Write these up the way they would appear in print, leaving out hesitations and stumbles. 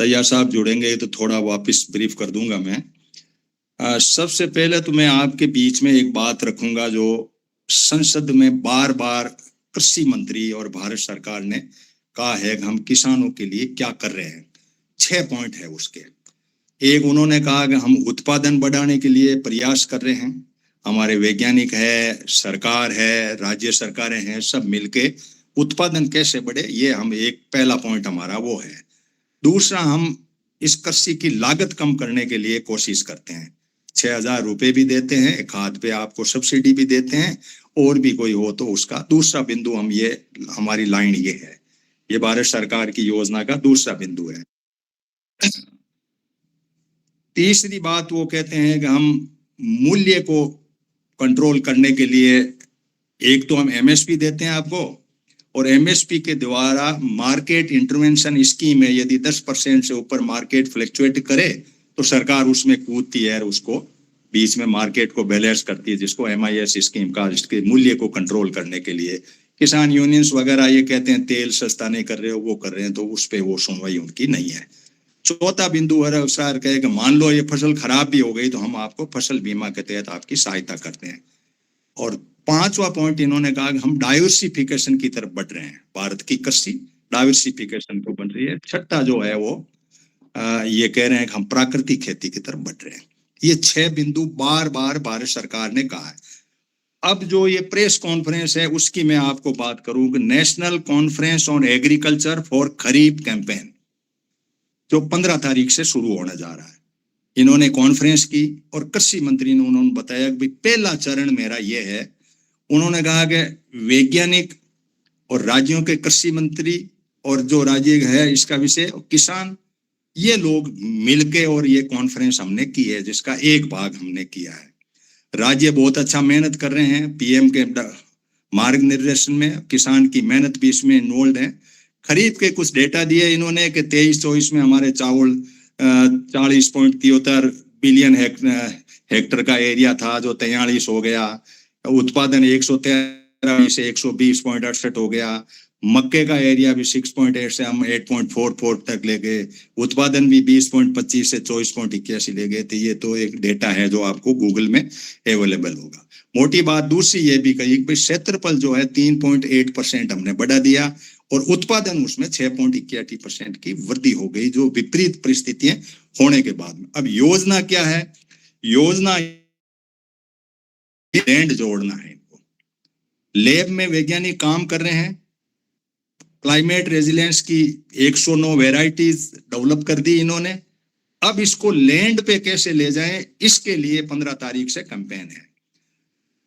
तैयार साहब जुड़ेंगे तो थोड़ा वापस ब्रीफ कर दूंगा मैं। सबसे पहले तो मैं आपके बीच में एक बात रखूंगा जो संसद में बार बार कृषि मंत्री और भारत सरकार ने कहा है कि हम किसानों के लिए क्या कर रहे हैं। 6 पॉइंट है उसके। एक, उन्होंने कहा कि हम उत्पादन बढ़ाने के लिए प्रयास कर रहे हैं, हमारे वैज्ञानिक है, सरकार है, राज्य सरकारें हैं, सब मिलके उत्पादन कैसे बढ़े, ये हम एक पहला पॉइंट हमारा वो है। दूसरा, हम इस कृषि की लागत कम करने के लिए कोशिश करते हैं। 6,000 रुपए भी देते हैं, खाद पे आपको सब्सिडी भी देते हैं, और भी कोई हो तो उसका। दूसरा बिंदु हम ये, हमारी लाइन ये है, ये भारत सरकार की योजना का दूसरा बिंदु है। तीसरी बात वो कहते हैं कि हम मूल्य को कंट्रोल करने के लिए एक तो हम एमएसपी देते हैं आपको, और एमएसपी के द्वारा मार्केट इंटरवेंशन स्कीम है, यदि 10% से ऊपर मार्केट फ्लक्चुएट करे तो सरकार उसमें कूदती है और उसको बीच में मार्केट को बैलेंस करती है, जिसको एमआईएस स्कीम का, इसके मूल्य को कंट्रोल करने के लिए। किसान यूनियंस वगैरह ये कहते हैं तेल सस्ता नहीं कर रहे हो, वो कर रहे हैं, तो उस पर वो सुनवाई उनकी नहीं है। चौथा बिंदु है, सर कहे कि मान लो ये फसल खराब भी हो गई तो हम आपको फसल बीमा के तहत आपकी सहायता करते हैं। और पांचवा पॉइंट इन्होंने कहा कि हम डाइवर्सिफिकेशन की तरफ बढ़ रहे हैं, भारत की कृषि डाइवर्सिफिकेशन को बढ़ रही है। छठा जो है वो ये कह रहे हैं कि हम प्राकृतिक खेती की तरफ बढ़ रहे हैं। ये 6 बिंदु बार बार भारत सरकार ने कहा है। अब जो ये प्रेस कॉन्फ्रेंस है उसकी मैं आपको बात करूं कि national conference on agriculture for kharif campaign जो 15 तारीख से शुरू होने जा रहा है, इन्होंने कॉन्फ्रेंस की और कृषि मंत्री ने उन्होंने बताया कि पहला चरण मेरा ये है। उन्होंने कहा कि वैज्ञानिक और राज्यों के कृषि मंत्री और जो राज्य है इसका विषय किसान, ये लोग मिलके और ये कॉन्फ्रेंस हमने की है, जिसका एक भाग हमने किया है। राज्य बहुत अच्छा मेहनत कर रहे हैं, पीएम के मार्ग निर्देशन में किसान की मेहनत भी इसमें इन्वॉल्व है। खरीफ के कुछ डेटा दिए इन्होंने कि 23-24 में हमारे चावल 40.73 बिलियन हेक्टर का एरिया था जो 43 हो गया। उत्पादन 113 से 120.68 हो गया। मक्के का एरिया भी 6.8 से हम 8.44 तक ले गए। उत्पादन भी 20.25 से 24.81 ले गए थे। ये तो एक डेटा है जो आपको गूगल में अवेलेबल होगा। मोटी बात दूसरी ये भी कही कि क्षेत्रफल जो है 3.8% हमने बढ़ा दिया और उत्पादन उसमें 6.81% की वृद्धि हो गई, जो विपरीत परिस्थितियां होने के बाद में। अब योजना क्या है? योजना लैंड जोड़ना है इनको। लैब में वैज्ञानिक काम कर रहे हैं, क्लाइमेट रेजिलियंस की 109 वेराइटीज डेवलप कर दी इन्होंने। अब इसको लैंड पे कैसे ले जाएं, इसके लिए 15 तारीख से कैंपेन है।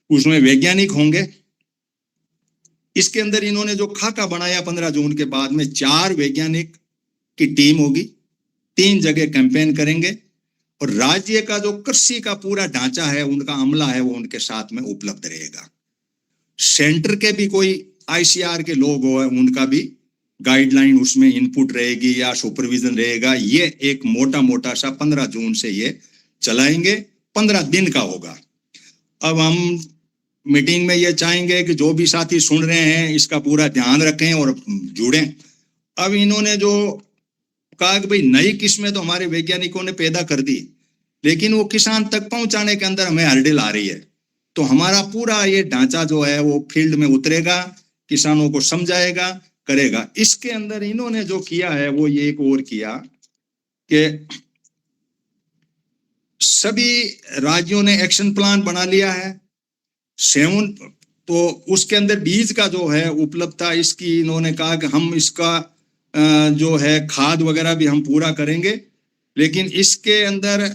उसमें वैज्ञानिक होंगे। इसके अंदर इन्होंने जो खाका बनाया 15 जून के बाद में 4 वैज्ञानिक की टीम होगी, 3 जगह कैंपेन करेंगे और राज्य का जो कृषि का पूरा ढांचा है, उनका अमला है, वो उनके साथ में उपलब्ध रहेगा। सेंटर के भी कोई आईसीआर के लोग हो, उनका भी गाइडलाइन उसमें इनपुट रहेगी या सुपरविजन रहेगा। ये एक मोटा मोटा सा 15 जून से ये चलाएंगे, 15 दिन का होगा। अब हम मीटिंग में ये चाहेंगे कि जो भी साथी सुन रहे हैं इसका पूरा ध्यान रखें और जुड़ें। अब इन्होंने जो कहा कि भाई नई किस्में तो हमारे वैज्ञानिकों ने पैदा कर दी, लेकिन वो किसान तक पहुंचाने के अंदर हमें हर्डिल आ रही है। तो हमारा पूरा ये ढांचा जो है वो फील्ड में उतरेगा, किसानों को समझाएगा, करेगा। इसके अंदर इन्होंने जो किया है वो ये एक और किया कि सभी राज्यों ने एक्शन प्लान बना लिया है 7, तो उसके अंदर बीज का जो है उपलब्धता इसकी इन्होंने कहा कि हम इसका जो है खाद वगैरह भी हम पूरा करेंगे। लेकिन इसके अंदर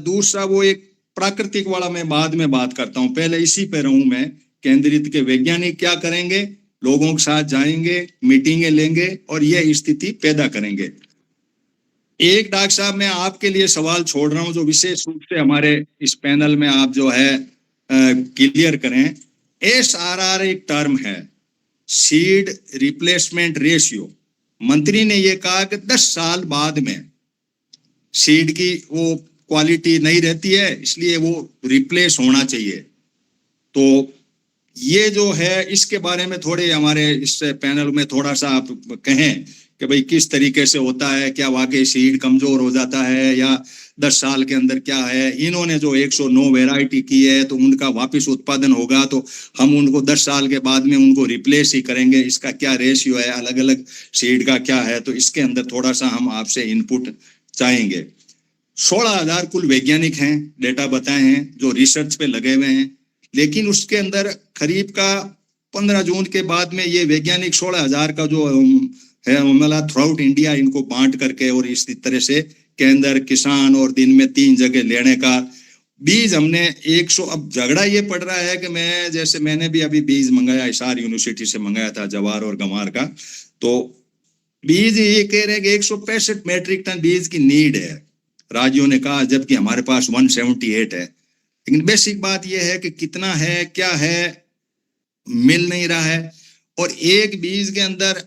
दूसरा वो एक प्राकृतिक वाला मैं बाद में बात करता हूं, पहले इसी पे रहूं मैं केंद्रित के वैज्ञानिक क्या करेंगे, लोगों के साथ जाएंगे, मीटिंगें लेंगे और ये स्थिति पैदा करेंगे। एक डॉक्टर साहब मैं आपके लिए सवाल छोड़ रहा हूं जो विशेष रूप से हमारे इस पैनल में आप जो है क्लियर करें। SRR एक टर्म है, सीड रिप्लेसमेंट रेशियो। मंत्री ने ये कहा कि 10 साल बाद में सीड की वो क्वालिटी नहीं रहती है, इसलिए वो रिप्लेस होना चाहिए। तो ये जो है इसके बारे में थोड़े हमारे इस पैनल में थोड़ा सा आप कहें कि भाई किस तरीके से होता है, क्या वाकई सीड कमजोर हो जाता है या 10 साल के अंदर क्या है। इन्होंने जो 109 वैरायटी की है तो उनका वापस उत्पादन होगा तो हम उनको 10 साल के बाद में उनको रिप्लेस ही करेंगे, इसका क्या रेशियो है, अलग अलग सीड का क्या है, तो इसके अंदर थोड़ा सा हम आपसे इनपुट चाहेंगे। 16,000 कुल वैज्ञानिक हैं, डेटा बताए हैं जो रिसर्च पे लगे हुए हैं, लेकिन उसके अंदर खरीफ का 15 जून के बाद में ये वैज्ञानिक 16,000 का जो है मतलब थ्रू आउट इंडिया इनको बांट करके और इस तरह से केंद्र किसान और दिन में 3 जगह लेने का बीज हमने 100। अब झगड़ा ये पड़ रहा है कि मैंने भी अभी बीज मंगाया, हिसार यूनिवर्सिटी से मंगाया था जवार और गंवार का, तो बीज ये कह रहे हैं कि 165 मेट्रिक टन बीज की नीड है राज्यों ने कहा, जबकि हमारे पास 178 है। लेकिन बेसिक बात यह है कि कितना है क्या है मिल नहीं रहा है। और एक बीज के अंदर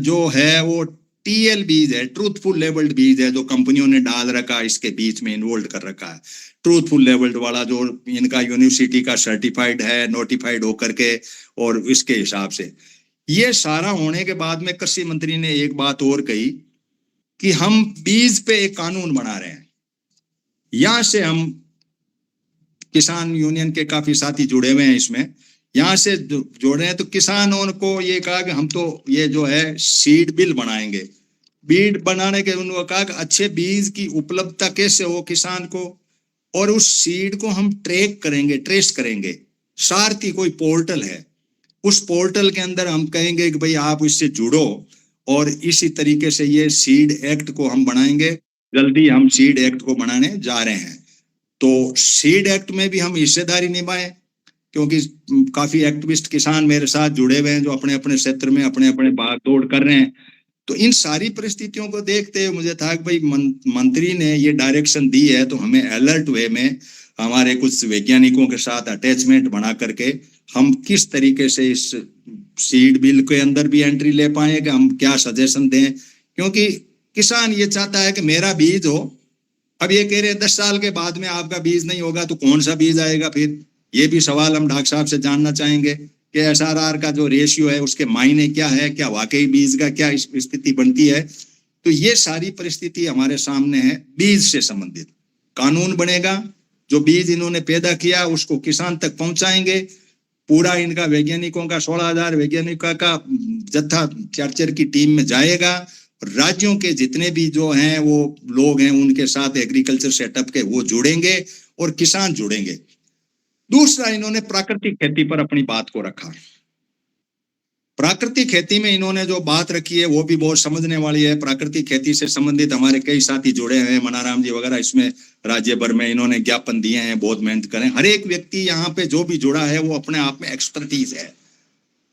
जो है वो टीएल बीज है, ट्रूथफुल लेबल्ड बीज है, जो कंपनियों ने डाल रखा इसके बीच में इन्वोल्व कर रखा है। ट्रूथफुल लेबल्ड वाला जो इनका यूनिवर्सिटी का सर्टिफाइड है, नोटिफाइड होकर के, और इसके हिसाब से ये सारा होने के बाद में कृषि मंत्री ने एक बात और कही कि हम बीज पे एक कानून बना रहे हैं। यहां से हम किसान यूनियन के काफी साथी जुड़े हुए हैं इसमें, यहां से जोड़े हैं, तो किसानों को ये कहा कि हम तो ये जो है सीड बिल बनाएंगे। बीज बनाने के उन्होंने कहा कि अच्छे बीज की उपलब्धता कैसे हो किसान को, और उस सीड को हम ट्रैक करेंगे, ट्रेस करेंगे। सारथी कोई पोर्टल है, उस पोर्टल के अंदर हम कहेंगे कि भाई आप इससे जुड़ो, और इसी तरीके से ये सीड एक्ट को हम बनाएंगे। जल्दी हम सीड एक्ट को बनाने जा रहे हैं, तो सीड एक्ट में भी हम हिस्सेदारी निभाएं, क्योंकि काफी एक्टिविस्ट किसान मेरे साथ जुड़े हुए हैं जो अपने अपने क्षेत्र में अपने अपने भाग दौड़ कर रहे हैं। तो इन सारी परिस्थितियों को देखते हुए मुझे था कि भाई मंत्री ने ये डायरेक्शन दी है तो हमें अलर्ट वे में हमारे कुछ वैज्ञानिकों के साथ अटैचमेंट बना करके हम किस तरीके से इस सीड बिल के अंदर भी एंट्री ले पाए, कि हम क्या सजेशन दें। क्योंकि किसान ये चाहता है कि मेरा बीज हो। अब ये कह रहे हैं 10 साल के बाद में आपका बीज नहीं होगा तो कौन सा बीज आएगा फिर, ये भी सवाल हम डॉक्टर साहब से जानना चाहेंगे कि एसआरआर का जो रेशियो है उसके मायने क्या है, क्या वाकई बीज का क्या स्थिति बनती है। तो ये सारी परिस्थिति हमारे सामने है। बीज से संबंधित कानून बनेगा, जो बीज इन्होंने पैदा किया उसको किसान तक पहुंचाएंगे। पूरा इनका वैज्ञानिकों का 16,000 वैज्ञानिकों का जत्था 4 की टीम में जाएगा। राज्यों के जितने भी जो हैं वो लोग हैं उनके साथ एग्रीकल्चर सेटअप के वो जुड़ेंगे और किसान जुड़ेंगे। दूसरा, इन्होंने प्राकृतिक खेती पर अपनी बात को रखा। प्राकृतिक खेती में इन्होंने जो बात रखी है वो भी बहुत समझने वाली है। प्राकृतिक खेती से संबंधित हमारे कई साथी जुड़े हैं, मनाराम जी वगैरह, इसमें राज्य भर में इन्होंने ज्ञापन दिए हैं, बहुत मेहनत करें। हर एक व्यक्ति यहाँ पे जो भी जुड़ा है वो अपने आप में एक्सपर्टीज है।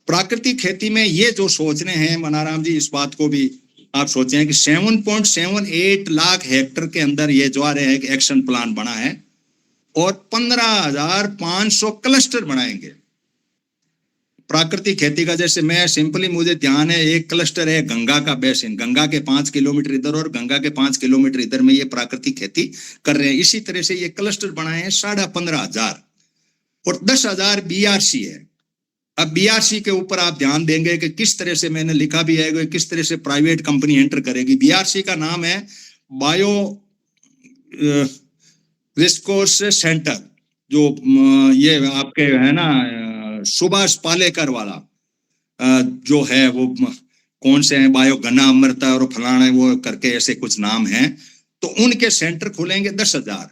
प्राकृतिक खेती में ये जो सोच रहे हैं मनाराम जी, इस बात को भी आप सोचें कि 7.78 लाख हेक्टेयर के अंदर ये जो आ रहे हैं एक्शन प्लान बना है और 15,500 क्लस्टर बनाएंगे प्राकृतिक खेती का। जैसे मैं सिंपली, मुझे ध्यान है, एक क्लस्टर है गंगा का बेसिन, गंगा के 5 किलोमीटर इधर और गंगा के 5 किलोमीटर इधर में ये प्राकृतिक खेती कर रहे हैं। इसी तरह से ये क्लस्टर बनाए हैं 15,500 और 10,000 बीआरसी है। अब बीआरसी के ऊपर आप ध्यान देंगे कि किस तरह से, मैंने लिखा भी है, किस तरह से प्राइवेट कंपनी एंटर करेगी। बीआरसी का नाम है बायो रिसोर्स सेंटर, जो ये आपके है ना सुभाष पालेकर वाला जो है, वो कौन से हैं, बायो घना अमृता और फलाना वो करके ऐसे कुछ नाम हैं। तो उनके सेंटर खुलेंगे 10,000।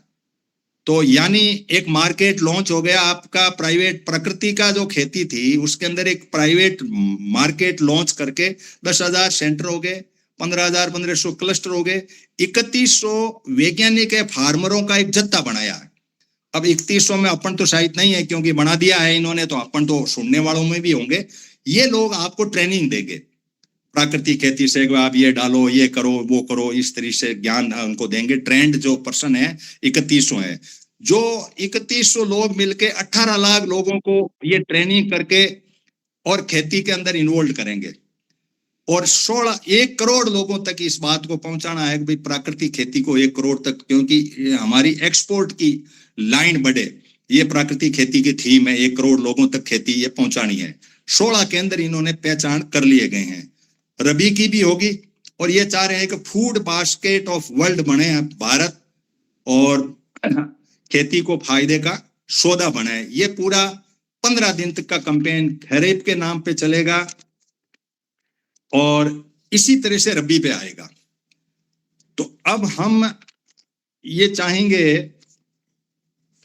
तो यानी एक मार्केट लॉन्च हो गया आपका। प्राइवेट प्रकृति का जो खेती थी उसके अंदर एक प्राइवेट मार्केट लॉन्च करके 10,000 सेंटर हो गए, 15,000-1500 क्लस्टर हो गए, 3100 वैज्ञानिक फार्मरों का एक जत्था बनाया। अब 3100 में अपन तो शायद नहीं है क्योंकि बना दिया है इन्होंने, तो अपन तो सुनने वालों में भी होंगे। ये लोग आपको ट्रेनिंग देंगे प्राकृतिक खेती से, आप ये डालो, ये करो, वो करो, इस तरह से ज्ञान उनको देंगे। ट्रेंड जो पर्सन है 3100 है, जो 3100 लोग मिलके 18 लाख लोगों को ये ट्रेनिंग करके और खेती के अंदर इन्वॉल्व करेंगे। और 1 करोड़ लोगों तक इस बात को पहुंचाना है कि भाई प्राकृतिक खेती को 1 करोड़ तक, क्योंकि हमारी एक्सपोर्ट की लाइन बढ़े, ये प्राकृतिक खेती की थीम है। 1 करोड़ लोगों तक खेती ये पहुंचानी है। 16 केंद्र इन्होंने पहचान कर लिए गए हैं। रबी की भी होगी, और ये चाह रहे हैं कि फूड बास्केट ऑफ वर्ल्ड बने भारत, और खेती को फायदे का सौदा बने। ये पूरा 15 दिन तक का कैंपेन खरीफ के नाम पे चलेगा और इसी तरह से रबी पे आएगा। तो अब हम ये चाहेंगे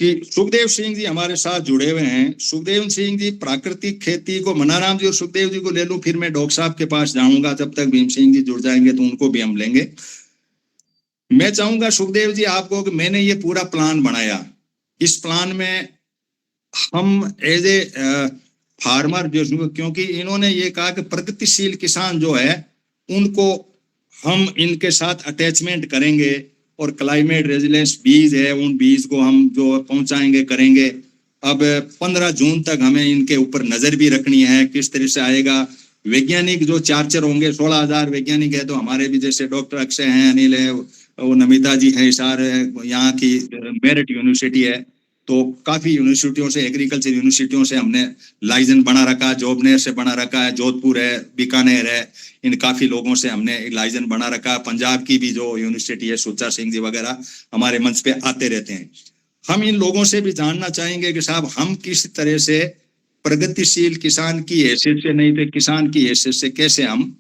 कि सुखदेव सिंह जी हमारे साथ जुड़े हुए हैं। सुखदेव सिंह जी प्राकृतिक खेती को, मनाराम जी और सुखदेव जी को ले लूं, फिर मैं डॉक्टर साहब के पास जाऊंगा, जब तक भीम सिंह जी जुड़ जाएंगे तो उनको भी हम लेंगे। मैं चाहूंगा सुखदेव जी आपको कि मैंने ये पूरा प्लान बनाया, इस प्लान में हम एज ए फार्मर जो, क्योंकि इन्होंने ये कहा कि प्रगतिशील किसान जो है उनको हम इनके साथ अटैचमेंट करेंगे और क्लाइमेट रेजिलेंस बीज है उन बीज को हम जो पहुंचाएंगे करेंगे। अब 15 जून तक हमें इनके ऊपर नजर भी रखनी है किस तरह से आएगा। वैज्ञानिक जो चार्जर होंगे, 16,000 वैज्ञानिक है, तो हमारे भी जैसे डॉक्टर अक्षय हैं, अनिल है, वो नमिता जी है, इशार है, यहाँ की मेरिट यूनिवर्सिटी है, तो काफी यूनिवर्सिटियों से, एग्रीकल्चर यूनिवर्सिटियों से हमने लाइसेंस बना रखा है, जोबनेर से बना रखा है, जोधपुर है, बीकानेर है, इन काफी लोगों से हमने लाइसेंस बना रखा है। पंजाब की भी जो यूनिवर्सिटी है, सुच्चा सिंह जी वगैरह हमारे मंच पे आते रहते हैं। हम इन लोगों से भी जानना चाहेंगे कि साहब हम किस तरह से प्रगतिशील किसान की हैसियत से, नहीं तो किसान की हैसियत से कैसे हम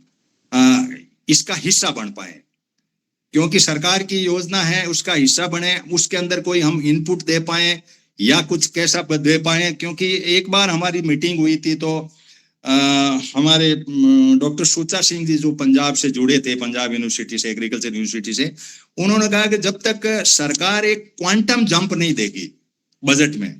इसका हिस्सा बन पाए, क्योंकि सरकार की योजना है उसका हिस्सा बने, उसके अंदर कोई हम इनपुट दे पाए या कुछ कैसा दे पाए। क्योंकि एक बार हमारी मीटिंग हुई थी तो हमारे डॉक्टर सुच्चा सिंह जी जो पंजाब से जुड़े थे, पंजाब यूनिवर्सिटी से, एग्रीकल्चर यूनिवर्सिटी से, उन्होंने कहा कि जब तक सरकार एक क्वांटम जंप नहीं देगी बजट में,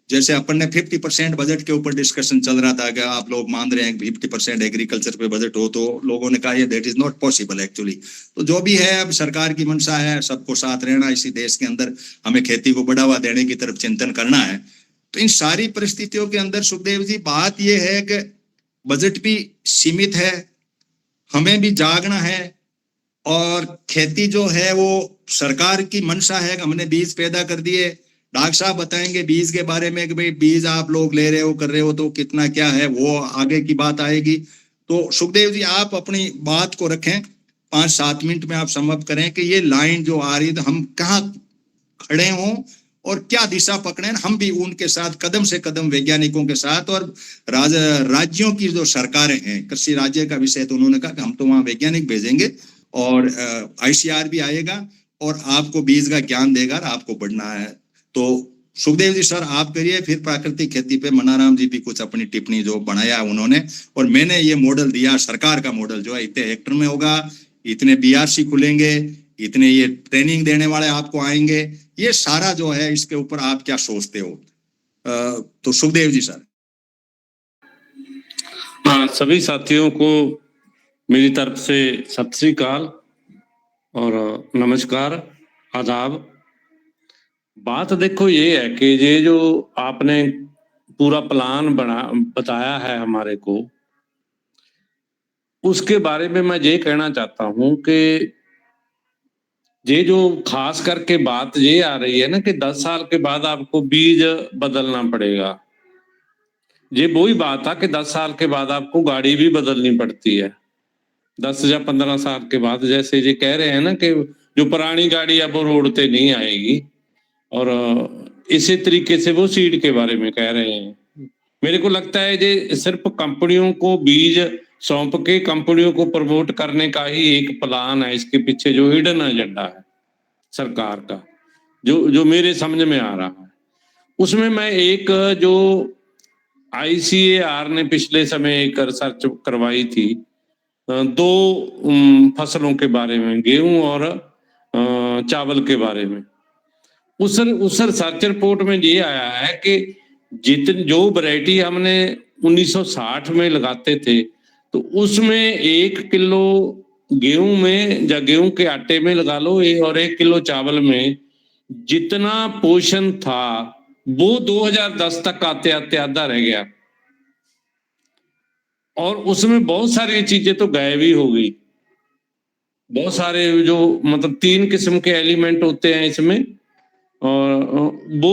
जैसे अपन ने 50% बजट के ऊपर डिस्कशन चल रहा था कि आप लोग मान रहे हैं 50% एग्रीकल्चर पे बजट हो, तो लोगों ने कहा ये that is not possible actually. तो जो भी है, अब सरकार की मंशा है सबको साथ रहना, इसी देश के अंदर हमें खेती को बढ़ावा देने की तरफ चिंतन करना है। तो इन सारी परिस्थितियों के अंदर सुखदेव जी बात यह है कि बजट भी सीमित है, हमें भी जागना है, और खेती जो है वो सरकार की मंशा है। हमने बीज पैदा कर दिए, डॉक्टर साहब बताएंगे बीज के बारे में कि भाई बीज आप लोग ले रहे हो, कर रहे हो, तो कितना क्या है वो आगे की बात आएगी। तो सुखदेव जी आप अपनी बात को रखें, 5-7 मिनट में आप समाप्त करें कि ये लाइन जो आ रही है हम कहाँ खड़े हों और क्या दिशा पकड़ें। हम भी उनके साथ कदम से कदम वैज्ञानिकों के साथ, और राज्यों की जो सरकारें हैं, कृषि राज्य का विषय, तो उन्होंने कहा कि हम तो वहाँ वैज्ञानिक भेजेंगे और ICR भी आएगा और आपको बीज का ज्ञान देगा, आपको बढ़ना है। तो सुखदेव जी सर आप करिए, फिर प्राकृतिक खेती पे मनाराम जी भी कुछ अपनी टिप्पणी जो बनाया उन्होंने, और मैंने ये मॉडल दिया, सरकार का मॉडल जो है इतने हेक्टर में होगा, इतने BRC खुलेंगे, इतने ये ट्रेनिंग देने वाले आपको आएंगे, ये सारा जो है इसके ऊपर आप क्या सोचते हो? तो सुखदेव जी सर। सभी साथियों को मेरी तरफ से सत श्री अकाल और नमस्कार, आदाब। बात देखो ये है कि ये जो आपने पूरा प्लान बताया है हमारे को, उसके बारे में मैं ये कहना चाहता हूं कि ये जो खास करके बात ये आ रही है ना कि 10 साल के बाद आपको बीज बदलना पड़ेगा। ये वही बात था कि 10 साल के बाद आपको गाड़ी भी बदलनी पड़ती है, 10 या 15 साल के बाद। जैसे ये कह रहे हैं ना कि जो पुरानी गाड़ी अब वो रोड पे नहीं आएगी, और इसी तरीके से वो सीड के बारे में कह रहे हैं। मेरे को लगता है ये सिर्फ कंपनियों को बीज सौंप के कंपनियों को प्रमोट करने का ही एक प्लान है, इसके पीछे जो हिडन एजेंडा है सरकार का, जो मेरे समझ में आ रहा है। उसमें मैं एक जो ICAR ने पिछले समय एक रिसर्च करवाई थी 2 फसलों के बारे में, गेहूं और चावल के बारे में। उस रिसर्च रिपोर्ट में ये आया है कि जो वैरायटी हमने 1960 में लगाते थे, तो उसमें 1 किलो गेहूं में या गेहूं के आटे में लगा लो और 1 किलो चावल में जितना पोषण था वो 2010 तक आते आते आधा रह गया, और उसमें बहुत सारी चीजें तो गायब ही हो गई। बहुत सारे जो मतलब 3 किस्म के एलिमेंट होते हैं इसमें, और वो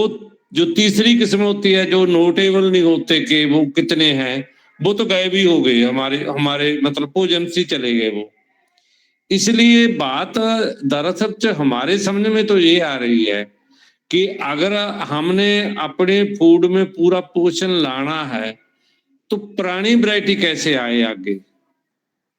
जो तीसरी किस्म होती है जो नोटेबल नहीं होते कि वो कितने हैं, वो तो गायब ही हो गए, हमारे मतलब पोजेंसी चले गए वो। इसलिए बात दरअसल हमारे समझ में तो ये आ रही है कि अगर हमने अपने फूड में पूरा पोषण लाना है तो पुरानी वैरायटी कैसे आए आगे।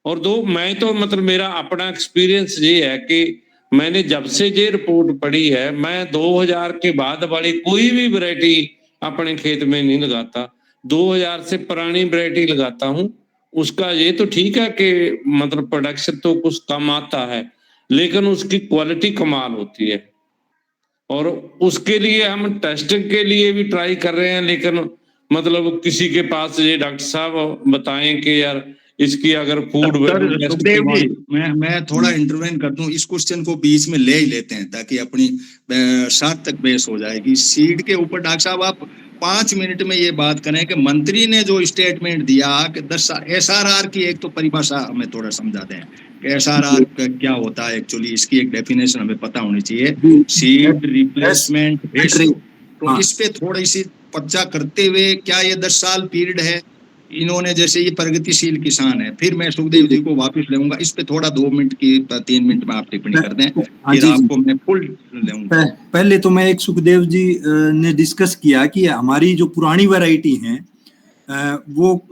और दो, मैं तो मतलब मेरा अपना एक्सपीरियंस ये है कि मैंने जब से ये रिपोर्ट पढ़ी है, मैं 2000 के बाद वाली कोई भी वैरायटी अपने खेत में नहीं लगाता, 2000 से पुरानी वैरायटी लगाता हूँ। उसका ये तो ठीक है कि मतलब प्रोडक्शन तो कुछ कम आता है, लेकिन उसकी क्वालिटी कमाल होती है। और उसके लिए हम टेस्टिंग के लिए भी ट्राई कर रहे हैं, लेकिन मतलब किसी के पास ये डॉक्टर साहब बताएं कि यार इसकी अगर food sir value test Sukhdev ji, करवाएं। मैं थोड़ा इंटरवेन कर दूं, इस क्वेश्चन को बीच में ले ही लेते हैं ताकि अपनी सार्थक बहस हो जाएगी। सीड के ऊपर डॉक्टर साहब आप 5 मिनट में ये बात करें कि मंत्री ने जो स्टेटमेंट दिया कि 10 SRR की एक तो परिभाषा हमें थोड़ा समझा दें कि SRR क्या होता है एक्चुअली, इसकी एक डेफिनेशन हमें पता होनी चाहिए। सीड रिप्लेसमेंट रेशियो, तो इस पे थोड़ी सी चर्चा करते हुए, क्या ये 10 साल पीरियड है इन्होंने, जैसे ये प्रगतिशील किसान है, फिर मैं सुखदेव जी को वापस लेऊंगा, इस पे थोड़ा 2 मिनट की 3 मिनट में आप टिप्पणी कर दें, फिर आपको मैं फुल लूंगा। पहले तो मैं एक सुखदेव जी ने डिस्कस किया कि हमारी जो पुरानी वैरायटी हैं वो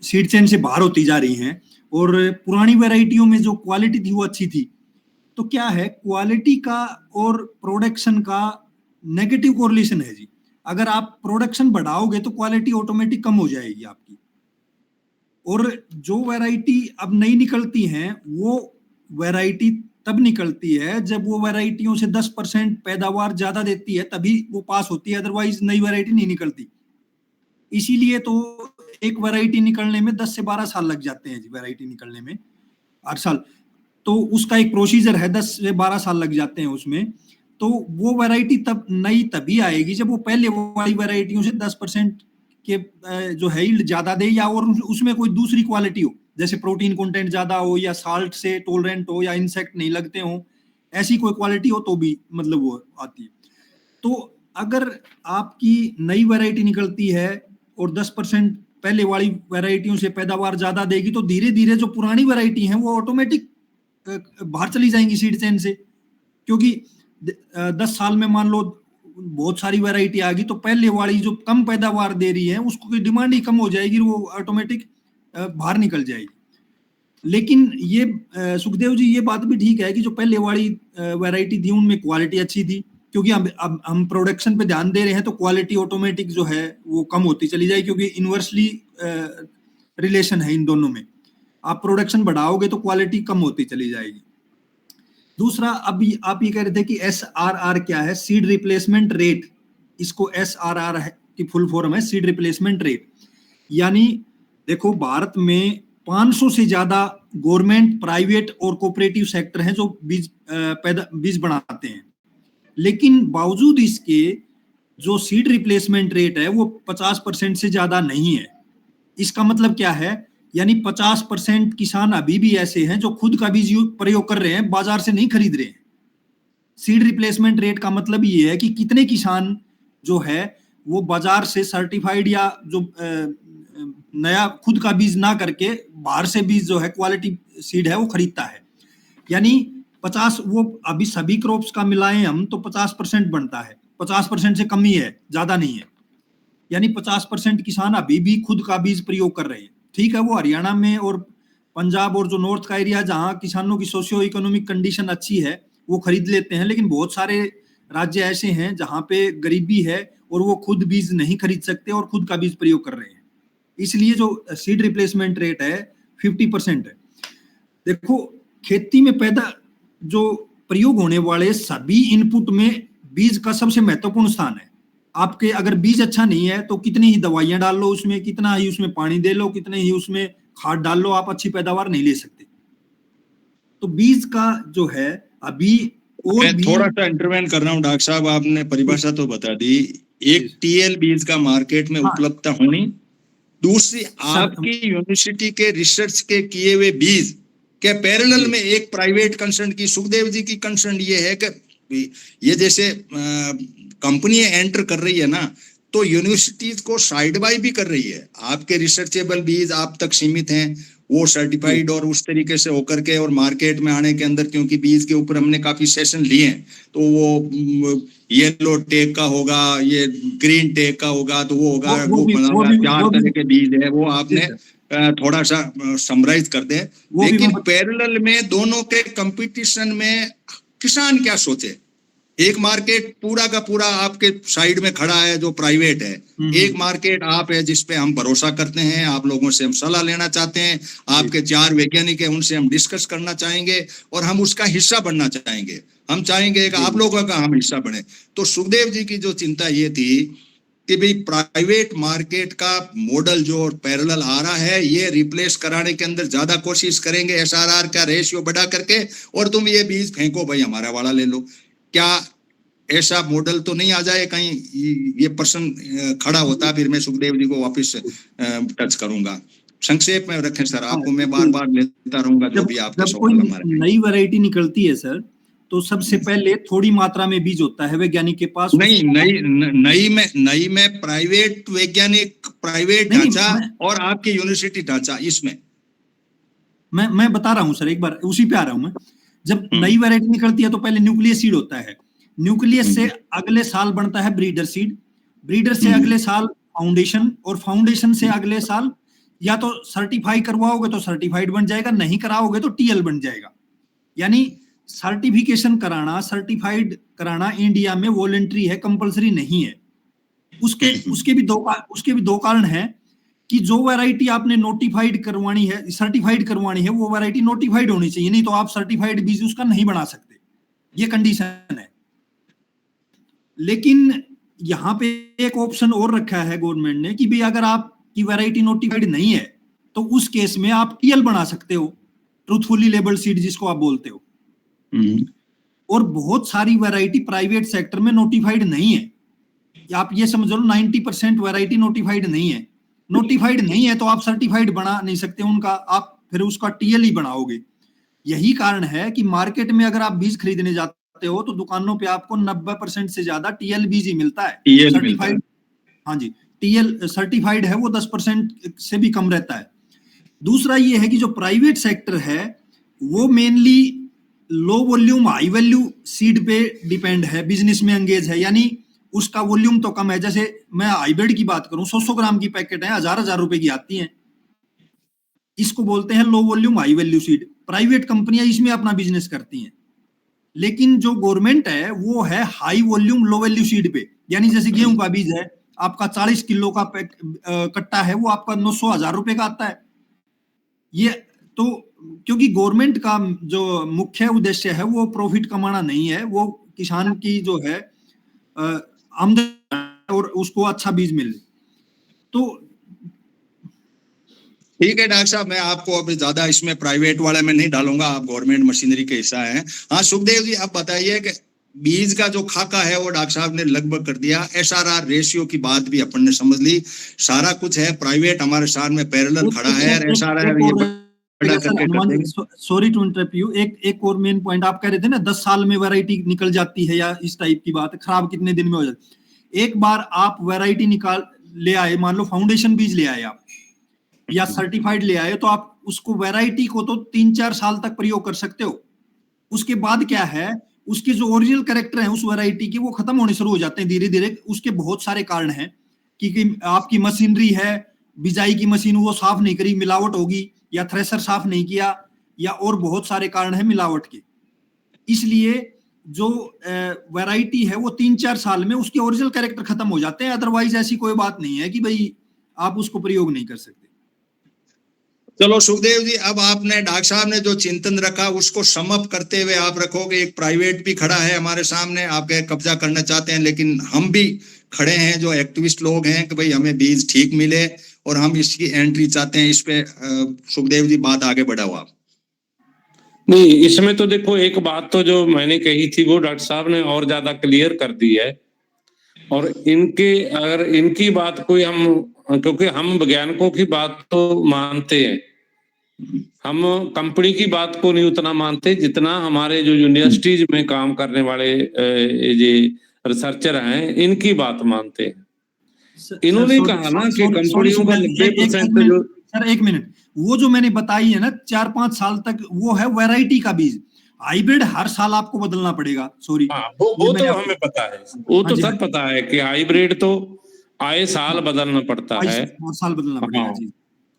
सीड चेन से बाहर होती जा रही हैं, और पुरानी वैरायटियों में जो क्वालिटी थी वो अच्छी थी। तो क्या है, क्वालिटी का और प्रोडक्शन का नेगेटिव कोरिलेशन है जी। अगर आप प्रोडक्शन बढ़ाओगे तो क्वालिटी ऑटोमेटिक कम हो जाएगी आपकी। और जो वैरायटी अब नहीं निकलती हैं, वो वैरायटी तब निकलती है जब वो वैरायटियों से 10% पैदावार ज्यादा देती है, तभी वो पास होती है, अदरवाइज नई वैरायटी नहीं निकलती। इसीलिए तो एक वैरायटी निकलने में 10 से 12 साल लग जाते हैं जी, वैरायटी निकलने में 8 साल। तो उसका एक प्रोसीजर है, 10 से 12 साल लग जाते हैं उसमें। तो वो वैरायटी तब नई तभी आएगी जब वो पहले वाली वैरायटियों से 10% के जो है यील्ड ज्यादा दे, या और उसमें कोई दूसरी क्वालिटी हो, जैसे प्रोटीन कंटेंट ज्यादा हो, या साल्ट से टॉलरेंट हो, या इंसेक्ट नहीं लगते हो, ऐसी कोई क्वालिटी हो तो भी मतलब वो आती है। तो अगर आपकी नई वैरायटी निकलती है और 10% पहले वाली वैरायटियों से पैदावार ज्यादा देगी, तो धीरे धीरे जो पुरानी वैरायटी है वो ऑटोमेटिक बाहर चली जाएंगी सीड चेन से। क्योंकि 10 साल में मान लो बहुत सारी वैरायटी आ गई, तो पहले वाली जो कम पैदावार दे रही है उसको की डिमांड ही कम हो जाएगी, वो ऑटोमेटिक बाहर निकल जाएगी। लेकिन ये सुखदेव जी, ये बात भी ठीक है कि जो पहले वाली वैरायटी थी उनमें क्वालिटी अच्छी थी, क्योंकि अब हम प्रोडक्शन पे ध्यान दे रहे हैं तो क्वालिटी ऑटोमेटिक जो है वो कम होती चली जाएगी, क्योंकि इनवर्सली रिलेशन है इन दोनों में। आप प्रोडक्शन बढ़ाओगे तो क्वालिटी कम होती चली जाएगी। दूसरा, अभी आप ये कह रहे थे कि SRR क्या है, सीड रिप्लेसमेंट रेट। इसको SRR है की फुल फॉर्म है सीड रिप्लेसमेंट रेट। यानी देखो, भारत में 500 से ज्यादा गवर्नमेंट, प्राइवेट और कोऑपरेटिव सेक्टर हैं जो बीज बनाते हैं, लेकिन बावजूद इसके जो सीड रिप्लेसमेंट रेट है वो 50% से ज्यादा नहीं है। इसका मतलब क्या है, यानी 50% किसान अभी भी ऐसे हैं जो खुद का बीज प्रयोग कर रहे हैं, बाजार से नहीं खरीद रहे हैं। सीड रिप्लेसमेंट रेट का मतलब ये है कि कितने किसान जो है वो बाजार से सर्टिफाइड या जो नया खुद का बीज ना करके बाहर से बीज जो है क्वालिटी सीड है वो खरीदता है। यानी 50, वो अभी सभी क्रॉप्स का मिलाएं हम तो 50% बनता है, 50% से कम ही है, ज्यादा नहीं है। यानी 50% किसान अभी भी खुद का बीज प्रयोग कर रहे हैं। ठीक है, वो हरियाणा में और पंजाब और जो नॉर्थ का एरिया जहां किसानों की सोशियो इकोनॉमिक कंडीशन अच्छी है वो खरीद लेते हैं, लेकिन बहुत सारे राज्य ऐसे हैं जहां पे गरीबी है और वो खुद बीज नहीं खरीद सकते और खुद का बीज प्रयोग कर रहे हैं। इसलिए जो सीड रिप्लेसमेंट रेट है 50% है। देखो, खेती में जो प्रयोग होने वाले सभी इनपुट में बीज का सबसे महत्वपूर्ण स्थान है। आपके अगर बीज अच्छा नहीं है तो कितनी ही दवाइयां डाल लो उसमें, कितना ही उसमें पानी दे लो, कितने ही उसमें खाद डाल लो, आप अच्छी पैदावार नहीं ले सकते। तो बीज का जो है अभी और मैं थोड़ा सा इंटरवेन कर रहा हूँ डॉक्टर साहब, आपने परिभाषा तो बता दी। एक TL बीज का मार्केट में उपलब्धता होनी, दूसरी आपकी यूनिवर्सिटी के रिसर्च के किए हुए बीज के पैरेलल में एक प्राइवेट कंसर्न की, सुखदेव जी की कंसर्न ये है कि ये जैसे कंपनी एंटर कर रही है ना, तो यूनिवर्सिटीज को साइड बाय भी कर रही है। आपके रिसर्चेबल बीज आप तक सीमित हैं, वो सर्टिफाइड और उस तरीके से होकर के और मार्केट में आने के अंदर, क्योंकि बीज के ऊपर हमने काफी सेशन लिए हैं, तो वो येलो टेक का होगा, ये ग्रीन टेक का होगा, तो वो होगा, वो बनाना 4 तरह के बीज है, वो आपने थोड़ा सा समराइज कर दे। लेकिन पैरेलल में दोनों के कंपटीशन में किसान क्या सोचे? एक मार्केट पूरा का पूरा आपके साइड में खड़ा है जो प्राइवेट है, एक मार्केट आप है जिसपे हम भरोसा करते हैं, आप लोगों से हम सलाह लेना चाहते हैं, आपके 4 वैज्ञानिक है उनसे हम डिस्कस करना चाहेंगे और हम उसका हिस्सा बनना चाहेंगे। हम चाहेंगे कि आप लोगों का हम हिस्सा बने। तो सुखदेव जी की जो चिंता ये थी कि भाई प्राइवेट मार्केट का मॉडल जो पैरेलल आ रहा है, ये रिप्लेस कराने के अंदर ज्यादा कोशिश करेंगे, एसआरआर का रेशियो बढ़ा करके, और तुम ये बीज फेंको भाई, हमारा वाला ले लो। क्या ऐसा मॉडल तो नहीं आ जाए कहीं? ये प्रश्न खड़ा होता। फिर मैं सुखदेव जी को वापस टच करूंगा। संक्षेप में रखें सर, आपको मैं बार बार लेता रहूंगा जो भी आपके सवाल हमारे। नई वैरायटी निकलती है सर, तो सबसे पहले थोड़ी मात्रा में बीज होता है वैज्ञानिक के पास। नई में प्राइवेट वैज्ञानिक, प्राइवेट ढांचा और आपकी यूनिवर्सिटी ढांचा, इसमें मैं बता रहा हूँ सर, एक बार उसी पे आ रहा हूँ मैं। जब नई वैरायटी निकलती है तो पहले न्यूक्लियस सीड होता है, न्यूक्लियस से अगले साल बनता है ब्रीडर सीड, ब्रीडर से अगले साल फाउंडेशन, और फाउंडेशन से अगले साल या तो सर्टिफाई करवाओगे तो सर्टिफाइड बन जाएगा, नहीं कराओगे तो टीएल बन जाएगा। यानी सर्टिफिकेशन कराना, सर्टिफाइड कराना इंडिया में वॉलंटरी है, कंपलसरी नहीं है। उसके भी दो कारण हैं कि जो वैरायटी आपने नोटिफाइड करवानी है, सर्टिफाइड करवानी है, वो वैरायटी नोटिफाइड होनी चाहिए, नहीं तो आप सर्टिफाइड बीज उसका नहीं बना सकते, ये कंडीशन है। लेकिन यहाँ पे एक ऑप्शन और रखा है गवर्नमेंट ने कि भाई अगर आपकी वैरायटी नोटिफाइड नहीं है तो उस केस में आप टीएल बना सकते हो, ट्रूथफुली लेबल्ड सीड जिसको आप बोलते हो। और बहुत सारी वैरायटी प्राइवेट सेक्टर में नोटिफाइड नहीं है, आप ये समझ लो 90% वैरायटी नोटिफाइड नहीं है। नोटिफाइड नहीं है तो आप सर्टिफाइड बना नहीं सकते उनका, आप फिर उसका टीएल ही बनाओगे। यही कारण है कि मार्केट में अगर आप बीज खरीदने जाते हो तो दुकानों पे आपको 90% से ज्यादा टीएल बीज ही मिलता है, सर्टिफाइड। हाँ जी, टीएल सर्टिफाइड है वो 10% से भी कम रहता है। दूसरा ये है कि जो प्राइवेट सेक्टर है वो mainly low volume high value seed पे डिपेंड है, बिजनेस में एंगेज है, यानी उसका वॉल्यूम तो कम है। जैसे मैं हाइब्रिड की बात करूं, 100 ग्राम की पैकेट है, 1000 रुपए की आती हैं, इसको बोलते हैं low volume high value seed. Private कंपनियां इसमें अपना बिजनेस करती हैं। लेकिन जो गवर्नमेंट है वो है high volume low value seed पे, यानी जैसे गेहूं का बीज है, आपका 40 किलो का कट्टा है, वो आपका 900-1000 रुपए का आता है। ये तो क्योंकि गवर्नमेंट का जो मुख्य उद्देश्य है वो प्रॉफिट कमाना नहीं है, वो किसान की जो है आमदनी और उसको अच्छा बीज मिले। तो ठीक है डॉक्टर साहब, मैं आपको अभी ज्यादा इसमें प्राइवेट वाले में नहीं डालूंगा, आप गवर्नमेंट मशीनरी के हिस्सा हैं। हाँ सुखदेव जी, आप बताइए कि बीज का जो खाका है वो डॉक्टर साहब ने लगभग कर दिया, एसआरआर रेशियो की बात भी अपन ने समझ ली, सारा कुछ है, प्राइवेट हमारे साथ में पैरेलल खड़ा है, एसआरआर ये सॉरी टू इंटरप्ट यू, एक और मेन पॉइंट आप कह रहे थे ना 10 साल में वैरायटी निकल जाती है या इस टाइप की बात, खराब कितने दिन में हो जाती है। एक बार आप वैरायटी निकाल ले आए, मान लो फाउंडेशन बीज ले आए आप या सर्टिफाइड ले आए, तो आप उसको वैरायटी को तो 3-4 साल तक प्रयोग कर सकते हो। उसके बाद क्या है, उसके जो ओरिजिनल कैरेक्टर है उस वैरायटी के वो खत्म होने शुरू हो जाते हैं धीरे धीरे। उसके बहुत सारे कारण हैं कि आपकी मशीनरी है, बिजाई की मशीन वो साफ नहीं करी, मिलावट होगी, या थ्रेशर साफ नहीं किया, या और बहुत सारे कारण हैं मिलावट के। इसलिए जो वैरायटी है वो 3-4 साल में उसके ओरिजिनल कैरेक्टर खत्म हो जाते हैं। अदरवाइज ऐसी कोई बात नहीं है कि भाई आप उसको प्रयोग नहीं कर सकते। चलो सुखदेव जी, अब आपने डॉक्टर साहब ने जो चिंतन रखा उसको समअप करते हुए आप रखोगे। एक प्राइवेट भी खड़ा है हमारे सामने, आपके कब्जा करना चाहते हैं, लेकिन हम भी खड़े हैं जो एक्टिविस्ट लोग हैं कि भाई हमें बीज ठीक मिले और हम इसकी एंट्री चाहते हैं। इस पे सुखदेव जी बात आगे बढ़ाओ आप। नहीं, इसमें तो देखो एक बात तो जो मैंने कही थी वो डॉक्टर साहब ने और ज्यादा क्लियर कर दी है। और अगर इनकी बात कोई क्योंकि हम वैज्ञानिकों की बात तो मानते हैं, हम कंपनी की बात को नहीं उतना मानते जितना हमारे जो यूनिवर्सिटीज में काम करने वाले ये रिसर्चर हैं इनकी बात मानते हैं। इन्होंने कहा ना कि कंपनियों का 90% जो सर एक मिनट, वो जो मैंने बताई है ना 4-5 साल तक, वो है वैरायटी का बीज। हाइब्रिड हर साल आपको बदलना पड़ेगा। सॉरी, हाँ वो तो हमें पता है, वो हाँ तो जी, सर पता है कि हाइब्रिड तो आए साल बदलना पड़ता है। हर साल बदलना पड़ेगा हाँ, जी।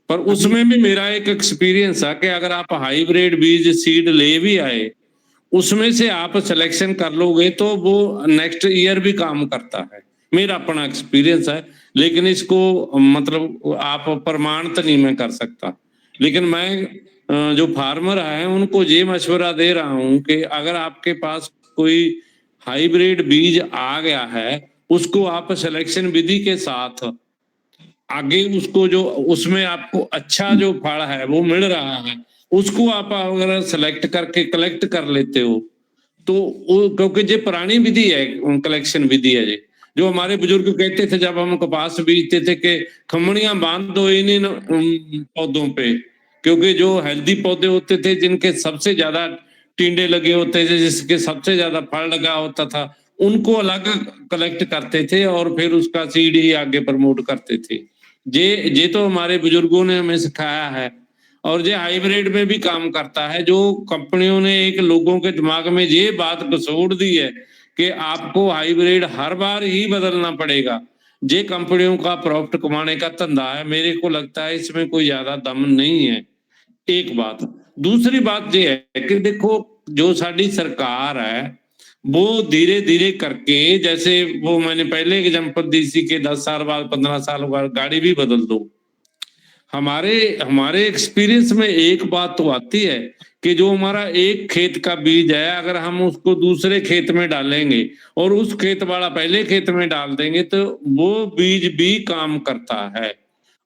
पर अभी उसमें भी मेरा एक एक्सपीरियंस है कि अगर आप हाइब्रिड बीज सीड ले भी आए, उसमें से आप सिलेक्शन कर लोगे तो वो नेक्स्ट ईयर भी काम करता है। मेरा अपना एक्सपीरियंस है, लेकिन इसको मतलब आप प्रमाणित नहीं मैं कर सकता। लेकिन मैं जो फार्मर है उनको ये मशवरा दे रहा हूं कि अगर आपके पास कोई हाइब्रिड बीज आ गया है, उसको आप सिलेक्शन विधि के साथ आगे उसको जो उसमें आपको अच्छा जो फल है वो मिल रहा है, उसको आप अगर सेलेक्ट करके कलेक्ट कर लेते हो तो वो, क्योंकि ये पुरानी विधि है, कलेक्शन विधि है ये, जो हमारे बुजुर्ग कहते थे जब हम कपास बीजते थे कि खमणियां बांध दो इन पौधों पे, क्योंकि जो हेल्दी पौधे होते थे जिनके सबसे ज्यादा टिंडे लगे होते थे, जिसके सबसे ज्यादा फल लगा होता था, उनको अलग कलेक्ट करते थे और फिर उसका सीड ही आगे प्रमोट करते थे। ये तो हमारे बुजुर्गों ने हमें सिखाया है, और ये हाइब्रिड में भी काम करता है। जो कंपनियों ने एक लोगों के दिमाग में ये बात घसोड़ दी है कि आपको हाइब्रिड हर बार ही बदलना पड़ेगा, ये कंपनियों का प्रॉफिट कमाने का धंधा है। मेरे को लगता है इसमें कोई ज्यादा दम नहीं है, एक बात। दूसरी बात ये है कि देखो, जो साडी सरकार है वो धीरे धीरे करके, जैसे वो मैंने पहले एग्जांपल दी थी कि 10 साल बाद 15 साल बाद गाड़ी भी बदल दो। हमारे हमारे एक्सपीरियंस में एक बात तो आती है कि जो हमारा एक खेत का बीज है, अगर हम उसको दूसरे खेत में डालेंगे और उस खेत वाला पहले खेत में डाल देंगे तो वो बीज भी काम करता है।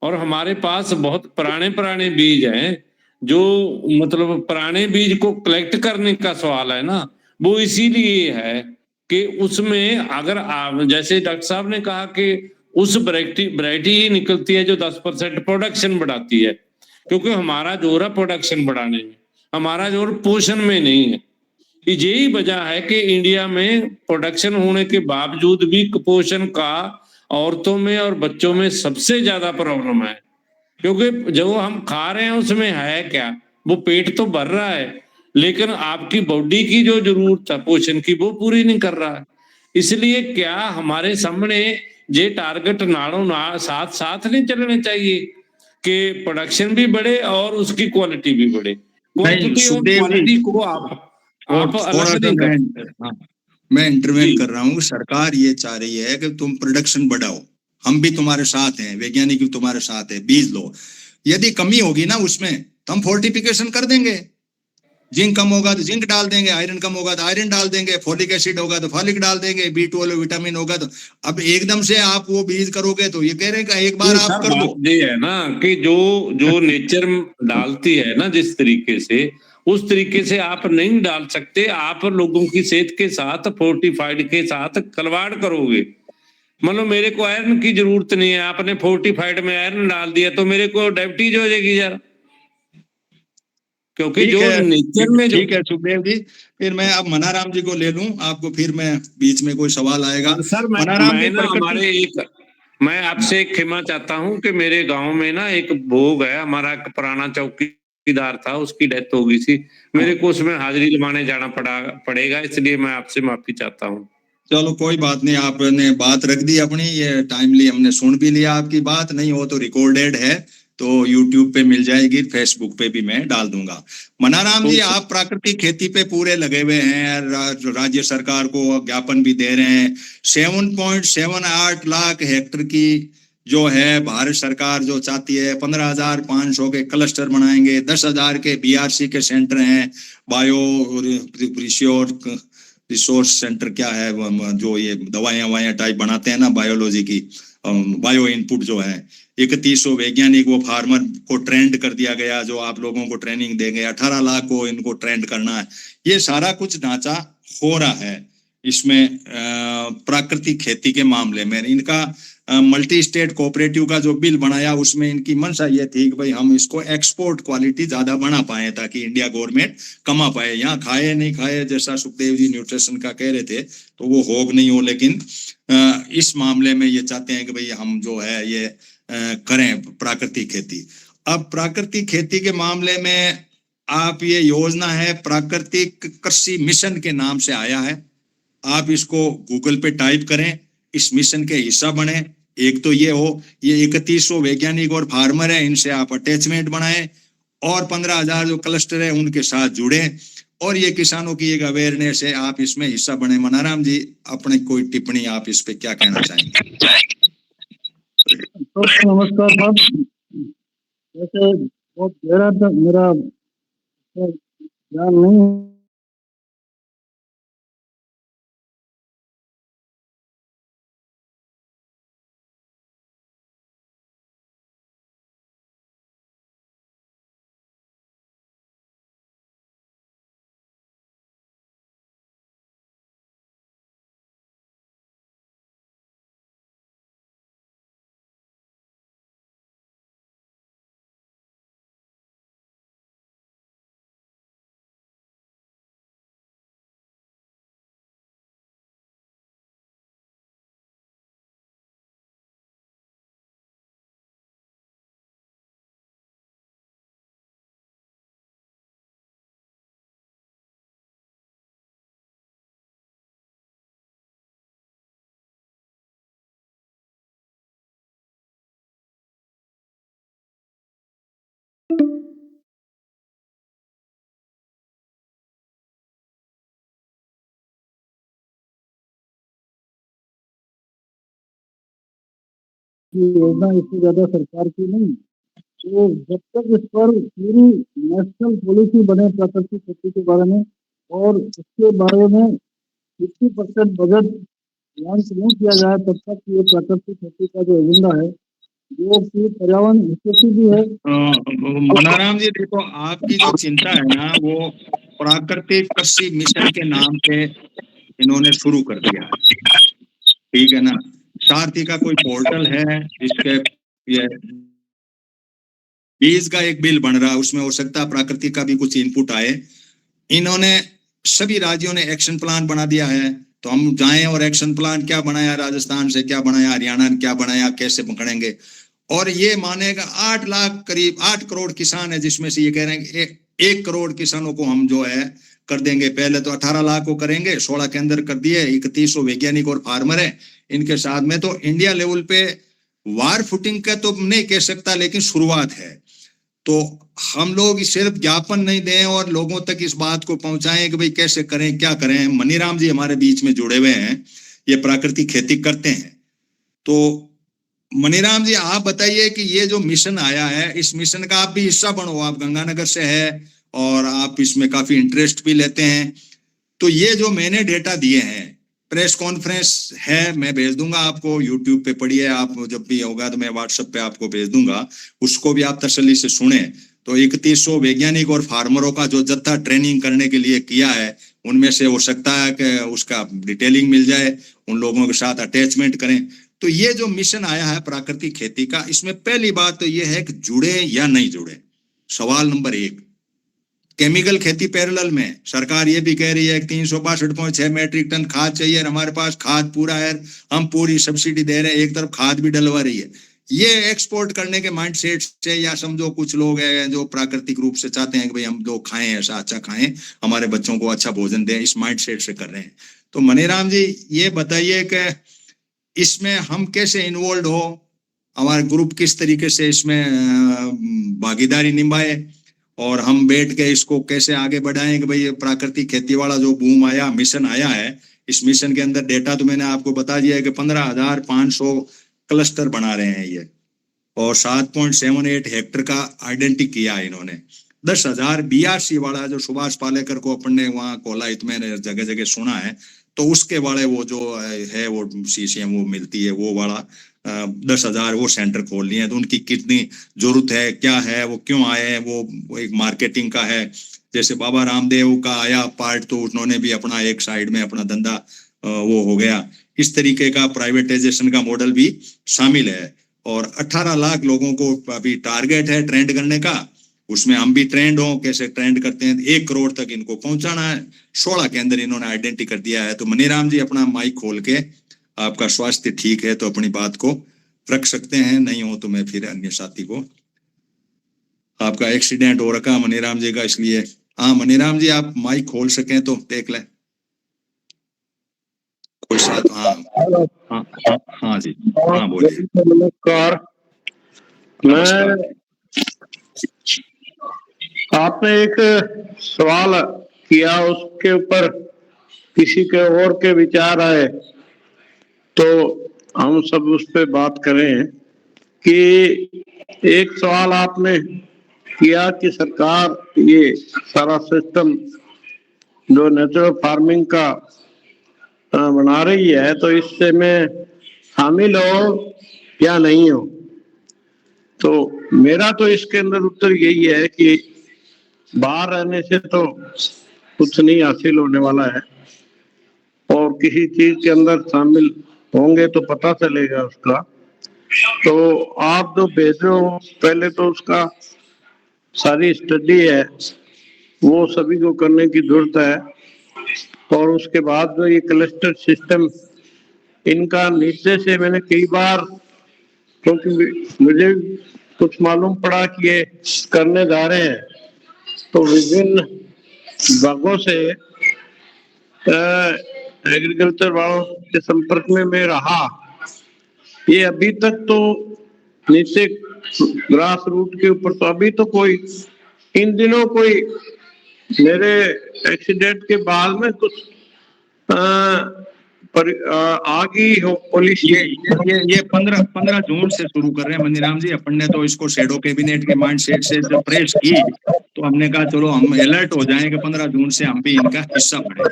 और हमारे पास बहुत पुराने पुराने बीज हैं, जो मतलब पुराने बीज को कलेक्ट करने का सवाल है ना, वो इसीलिए है कि उसमें अगर आप, जैसे डॉक्टर साहब ने कहा कि उस वैरायटी ही निकलती है जो 10% प्रोडक्शन बढ़ाती है, क्योंकि हमारा जोर है प्रोडक्शन बढ़ाने में, हमारा जोर पोषण में नहीं है। यही वजह है कि इंडिया में प्रोडक्शन होने के बावजूद भी कुपोषण का औरतों में और बच्चों में सबसे ज्यादा प्रॉब्लम है, क्योंकि जो हम खा रहे हैं उसमें है क्या, वो पेट तो भर रहा है लेकिन आपकी बॉडी की जो जरूरत है पोषण की वो पूरी नहीं कर रहा है। इसलिए क्या हमारे सामने ये टारगेट नालों ना साथ साथ नहीं चलने चाहिए कि प्रोडक्शन भी बढ़े और उसकी क्वालिटी भी बढ़े। क्वांटिटी और सुखदेव जी, क्वालिटी को आप थोड़ा अलग सा नहीं कर सकते। हाँ मैं इंटरवेन जी, कर रहा हूँ। सरकार ये चाह रही है कि तुम प्रोडक्शन बढ़ाओ, हम भी तुम्हारे साथ हैं, वैज्ञानिक भी तुम्हारे साथ है, बीज लो। यदि कमी होगी ना उसमें तो हम फोर्टिफिकेशन कर देंगे। जिंक कम होगा तो जिंक डाल देंगे, आयरन कम होगा तो आयरन डाल देंगे, फोलिक एसिड होगा तो फोलिक डाल देंगे, B12 विटामिन होगा तो। अब एकदम से आप वो बीज करोगे तो ये कह रहे हैं कि एक बार तो आप सर कर दो। बात ये है ना कि जो जो नेचर डालती है ना जिस तरीके से, उस तरीके से आप नहीं डाल सकते। आप लोगों की सेहत के साथ फोर्टिफाइड के साथ खिलवाड़ करोगे। मतलब मेरे को आयरन की जरूरत नहीं है, आपने फोर्टिफाइड में आयरन डाल दिया तो मेरे को डायबिटीज हो जाएगी यार, क्योंकि ठीक जो है, नेचर में जो। ठीक है सुखदेव जी। फिर मैं अब मनाराम जी को ले लूं आपको, फिर मैं बीच में कोई सवाल आएगा। सर मनाराम मैं जी, ना प्रकृति। हमारे एक, मैं आपसे एक क्षमा चाहता हूं कि मेरे गांव में ना एक भोग है, हमारा एक पुराना चौकीदार था, उसकी डेथ हो गई थी, मेरे को उसमें हाजिरी लगाने जाना पड़ेगा, इसलिए मैं आपसे माफी चाहता हूँ। चलो कोई बात नहीं, आपने बात रख दी अपनी, ये टाइमली हमने सुन भी लिया आपकी बात। नहीं हो तो रिकॉर्डेड है तो YouTube पे मिल जाएगी, Facebook पे भी मैं डाल दूंगा। मनाराम जी, आप प्राकृतिक खेती पे पूरे लगे हुए हैं, राज्य सरकार को ज्ञापन भी दे रहे हैं। 7.78 लाख हेक्टर की जो है भारत सरकार जो चाहती है, 15,500 के क्लस्टर बनाएंगे, 10,000 के BRC के सेंटर हैं, बायो रिसोर्स सेंटर क्या है, जो ये दवाइयां टाइप बनाते हैं ना बायोलॉजी की, बायो इनपुट जो है। 3100 वैज्ञानिक वो फार्मर को ट्रेंड कर दिया गया, जो आप लोगों को ट्रेनिंग देंगे। 18 लाख को इनको ट्रेंड करना है। ये सारा कुछ ढांचा हो रहा है इसमें। प्राकृतिक खेती के मामले में इनका मल्टी स्टेट कोऑपरेटिव का जो बिल बनाया, उसमें इनकी मंशा ये थी कि भाई हम इसको एक्सपोर्ट क्वालिटी ज्यादा बना पाए ताकि इंडिया गवर्नमेंट कमा पाए। यहाँ खाए नहीं खाए, जैसा सुखदेव जी न्यूट्रिशन का कह रहे थे, तो वो होग नहीं हो, लेकिन इस मामले में ये चाहते हैं कि भाई हम जो है ये करें प्राकृतिक खेती। अब प्राकृतिक खेती के मामले में आप ये योजना है प्राकृतिक कृषि मिशन के नाम से आया है। आप इसको गूगल पे टाइप करें, इस मिशन के हिस्सा बने। एक तो ये हो, ये 3100 वैज्ञानिक और फार्मर है, इनसे आप अटैचमेंट बनाएं और 15,000 जो क्लस्टर है उनके साथ जुड़े और ये किसानों की एक अवेयरनेस है, आप इसमें हिस्सा बने। मनाराम जी, अपने कोई टिप्पणी आप इस पे क्या कहना चाहेंगे? नमस्कार साहब। वैसे बहुत गहरा था मेरा ध्यान नहीं कि योजना इससे ज्यादा सरकार की नहीं, तो जब तक इस पर पूरी नेशनल पॉलिसी बने प्राकृतिक खेती के बारे में और उसके बारे में 50% बजट लॉन्च नहीं किया जाए, तब तक ये प्राकृतिक खेती का जो एजेंडा है जो कि पर्यावरण हितैषी भी है। मनाराम जी, देखो आपकी जो चिंता है ना, वो प्राकृतिक कृषि मिशन के नाम से इन्होंने शुरू कर दिया है, ठीक है ना। सारथी का कोई पोर्टल है जिसके ये बीज का एक बिल बन रहा है, उसमें हो सकता है प्राकृतिक का भी कुछ इनपुट आए। इन्होंने सभी राज्यों ने एक्शन प्लान बना दिया है, तो हम जाएं और एक्शन प्लान क्या बनाया, राजस्थान से क्या बनाया, हरियाणा ने क्या बनाया, कैसे पकड़ेंगे। और ये मानेगा 8 लाख करीब 8 करोड़ किसान है, जिसमें से ये कह रहे हैं कि 1 करोड़ किसानों को हम जो है कर देंगे। पहले तो 18 लाख को करेंगे, 16 के अंदर कर दिए। 3100 वैज्ञानिक और फार्मर है इनके साथ में। तो इंडिया लेवल पे वार फुटिंग का तो नहीं कह सकता, लेकिन शुरुआत है। तो हम लोग सिर्फ ज्ञापन नहीं दें और लोगों तक इस बात को पहुंचाएं कि भाई कैसे करें, क्या करें। मनीराम जी हमारे बीच में जुड़े हुए हैं, ये प्राकृतिक खेती करते हैं। तो मनीराम जी, आप बताइए कि ये जो मिशन आया है, इस मिशन का आप भी हिस्सा बनो। आप गंगानगर से है और आप इसमें काफी इंटरेस्ट भी लेते हैं। तो ये जो मैंने डेटा दिए हैं, प्रेस कॉन्फ्रेंस है, मैं भेज दूंगा आपको, यूट्यूब पे पढ़िए आप, जब भी होगा तो मैं व्हाट्सएप पे आपको भेज दूंगा, उसको भी आप तसल्ली से सुने। तो 3100 वैज्ञानिक और फार्मरों का जो जत्था ट्रेनिंग करने के लिए किया है, उनमें से हो सकता है कि उसका डिटेलिंग मिल जाए, उन लोगों के साथ अटैचमेंट करें। तो ये जो मिशन आया है प्राकृतिक खेती का, इसमें पहली बात तो ये है कि जुड़े या नहीं जुड़े। सवाल नंबर 1, केमिकल खेती पैरेलल में सरकार ये भी कह रही है कि 362.6 मैट्रिक टन खाद चाहिए, हमारे पास खाद पूरा है, हम पूरी सब्सिडी दे रहे हैं, एक तरफ खाद भी डलवा रही है। ये एक्सपोर्ट करने के माइंडसेट से, या समझो कुछ लोग हैं जो प्राकृतिक रूप से चाहते हैं कि भाई हम लोग खाएं, ऐसा अच्छा खाएं, हमारे बच्चों को अच्छा भोजन दें, इस माइंडसेट से कर रहे हैं। तो मनीराम जी, ये बताइए कि इसमें हम कैसे इन्वॉल्व हो, हमारा ग्रुप किस तरीके से इसमें भागीदारी निभाए और हम बैठ के इसको कैसे आगे बढ़ाएं कि भाई ये प्राकृतिक खेती वाला जो बूम आया, मिशन आया है, इस मिशन के अंदर डेटा तो मैंने आपको बता दिया है कि 15,500 क्लस्टर बना रहे हैं ये, और 7.78 हेक्टर का आइडेंटिटी किया है इन्होंने। 10,000 BRC वाला जो सुभाष पालेकर को अपन ने वहाँ कोलाहित में जगह जगह सुना है, तो उसके वाले वो जो है वो CCM वो मिलती है, वो वाला 10,000 वो सेंटर खोल लिए हैं। तो उनकी कितनी जरूरत है, क्या है, वो क्यों आए हैं, वो एक मार्केटिंग का है। जैसे बाबा रामदेव का आया पार्ट, तो उन्होंने भी अपना एक साइड में अपना धंधा वो हो गया। इस तरीके का प्राइवेटाइजेशन का मॉडल भी शामिल है। और 18 लाख लोगों को अभी टारगेट है ट्रेंड करने का, उसमें हम भी ट्रेंड हो, कैसे ट्रेंड करते हैं, 1 करोड़ तक इनको पहुंचाना है। 16 के अंदर इन्होंने आइडेंटिटी कर दिया है। तो मनीराम जी, अपना माइक खोल के, आपका स्वास्थ्य ठीक है तो अपनी बात को रख सकते हैं, नहीं हो तो मैं फिर अन्य साथी को। आपका एक्सीडेंट हो रखा मनीराम जी का, इसलिए। हाँ मनीराम जी, आप माइक खोल सकें तो देख लें कोई साथ। हाँ हाँ हाँ, हाँ जी, हाँ बोलिए। नमस्कार। नमस्कार। मैं आपने एक सवाल किया, उसके ऊपर किसी के और के विचार आए तो हम सब उस पर बात करें कि एक सवाल आपने किया कि सरकार ये सारा सिस्टम जो नेचुरल फार्मिंग का बना रही है तो इससे में शामिल हो या नहीं हो। तो मेरा तो इसके अंदर उत्तर यही है कि बाहर रहने से तो कुछ नहीं हासिल होने वाला है, और किसी चीज के अंदर शामिल होंगे तो पता चलेगा उसका। तो आप जो भेज रहे हो, पहले तो उसका सारी स्टडी है वो सभी को करने की जरूरत है, और उसके बाद जो ये क्लस्टर सिस्टम इनका नीचे से मैंने कई बार, क्योंकि मुझे कुछ मालूम पड़ा कि ये करने जा रहे हैं, तो विभिन्न भागों से एग्रीकल्चर वालों के संपर्क में मैं रहा। ये अभी तक तो नीचे ग्रास रूट के ऊपर तो अभी तो कोई इन दिनों कोई मेरे एक्सीडेंट के बाद में कुछ आगे हो पॉलिसी। ये 15 जून से शुरू कर रहे हैं मनीराम जी। अपन ने तो इसको शैडो कैबिनेट के माइंडसेट से जब प्रेस की तो हमने कहा चलो हम अलर्ट हो जाएंगे, 15 जून से हम भी इनका हिस्सा बने।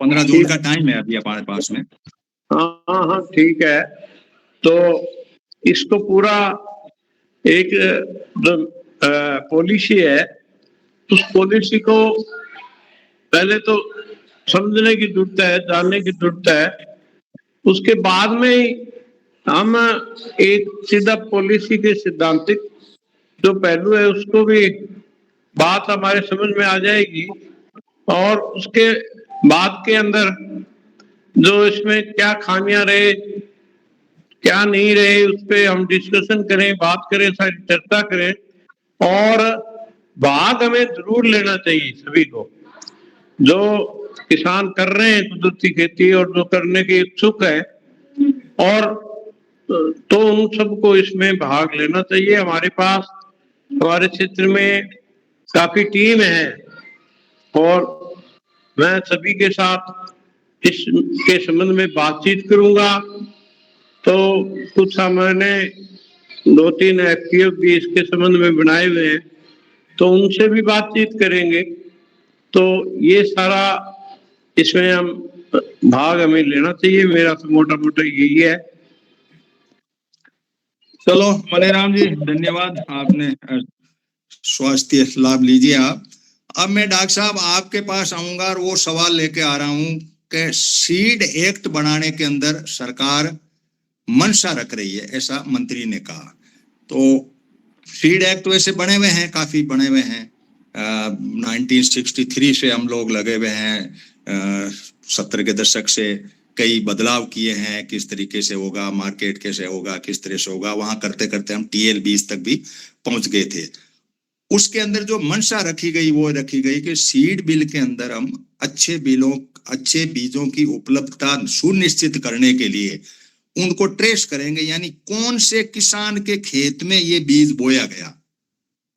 15 जून का टाइम है अभी हमारे पास में। हाँ हाँ ठीक है। तो इसको पूरा एक जो पॉलिसी है, उस पॉलिसी को पहले तो समझने की जरूरत है, जानने की जरूरत है। उसके बाद में हम एक सीधा पॉलिसी के सिद्धांतिक जो पहलू है उसको भी बात हमारे समझ में आ जाएगी, और उसके बाद के अंदर जो इसमें क्या खामियां रहे क्या नहीं रहे उस पर हम डिस्कशन करें, बात करें, सारी चर्चा करें। और भाग हमें जरूर लेना चाहिए सभी को, जो किसान कर रहे हैं कुदरती खेती और जो करने के इच्छुक है, और तो उन सबको इसमें भाग लेना चाहिए। हमारे पास हमारे क्षेत्र में काफी टीम है, और मैं सभी के साथ इसके संबंध में बातचीत करूंगा। तो कुछ मैंने 2-3 एफपीओ भी इसके संबंध में बनाए हुए हैं, तो उनसे भी बातचीत करेंगे। तो ये सारा इसमें हम भाग हमें लेना चाहिए, मेरा तो मोटा मोटा यही है। चलो मनीराम जी धन्यवाद, आपने स्वास्थ्य लाभ लीजिए आप। अब मैं डॉक्टर साहब आपके पास आऊंगा और वो सवाल लेके आ रहा हूं कि सीड एक्ट बनाने के अंदर सरकार मंशा रख रही है, ऐसा मंत्री ने कहा। तो सीड एक्ट वैसे बने हुए हैं, काफी बने हुए हैं। 1963 से हम लोग लगे हुए हैं, 70 के दशक से कई बदलाव किए हैं, किस तरीके से होगा, मार्केट कैसे होगा, किस तरह से होगा, वहां करते करते हम TL20 तक भी पहुंच गए थे। उसके अंदर जो मंशा रखी गई वो रखी गई कि सीड बिल के अंदर हम अच्छे बीजों की उपलब्धता सुनिश्चित करने के लिए उनको ट्रेस करेंगे, यानी कौन से किसान के खेत में ये बीज बोया गया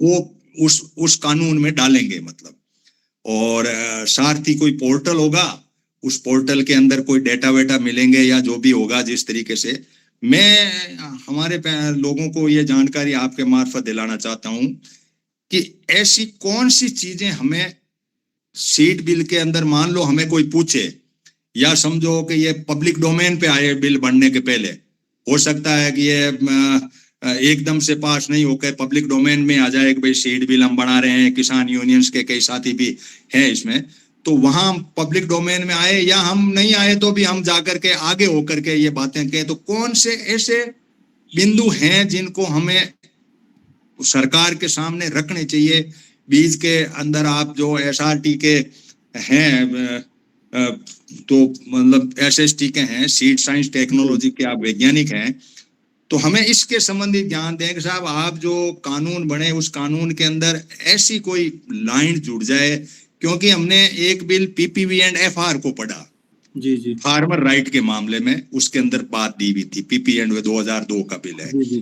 वो उस कानून में डालेंगे मतलब। और साथ ही कोई पोर्टल होगा, उस पोर्टल के अंदर कोई डेटा वेटा मिलेंगे या जो भी होगा जिस तरीके से। मैं हमारे लोगों को ये जानकारी आपके मार्फत दिलाना चाहता हूं कि ऐसी कौन सी चीजें हमें सीड बिल के अंदर, मान लो हमें कोई पूछे या समझो कि ये पब्लिक डोमेन पे आए बिल बनने के पहले, हो सकता है कि ये एकदम से पास नहीं होकर पब्लिक डोमेन में आ जाए कि भाई सीड बिल हम बना रहे हैं, किसान यूनियंस के कई साथी भी हैं इसमें, तो वहां पब्लिक डोमेन में आए, या हम नहीं आए तो भी हम जाकर के आगे होकर के ये बातें कहें। तो कौन से ऐसे बिंदु हैं जिनको हमें सरकार के सामने रखने चाहिए? बीज के अंदर आप जो SRT के हैं, तो मतलब SST के हैं, सीड साइंस टेक्नोलॉजी के आप वैज्ञानिक हैं, तो हमें इसके संबंधी ध्यान दें कि साहब आप जो कानून बने उस कानून के अंदर ऐसी कोई लाइन जुड़ जाए, क्योंकि हमने एक बिल पीपीवी एंड एफआर को पढ़ा जी जी फार्मर राइट के मामले में, उसके अंदर बात दी हुई थी, पीपी एंड 2002 का बिल है। जी जी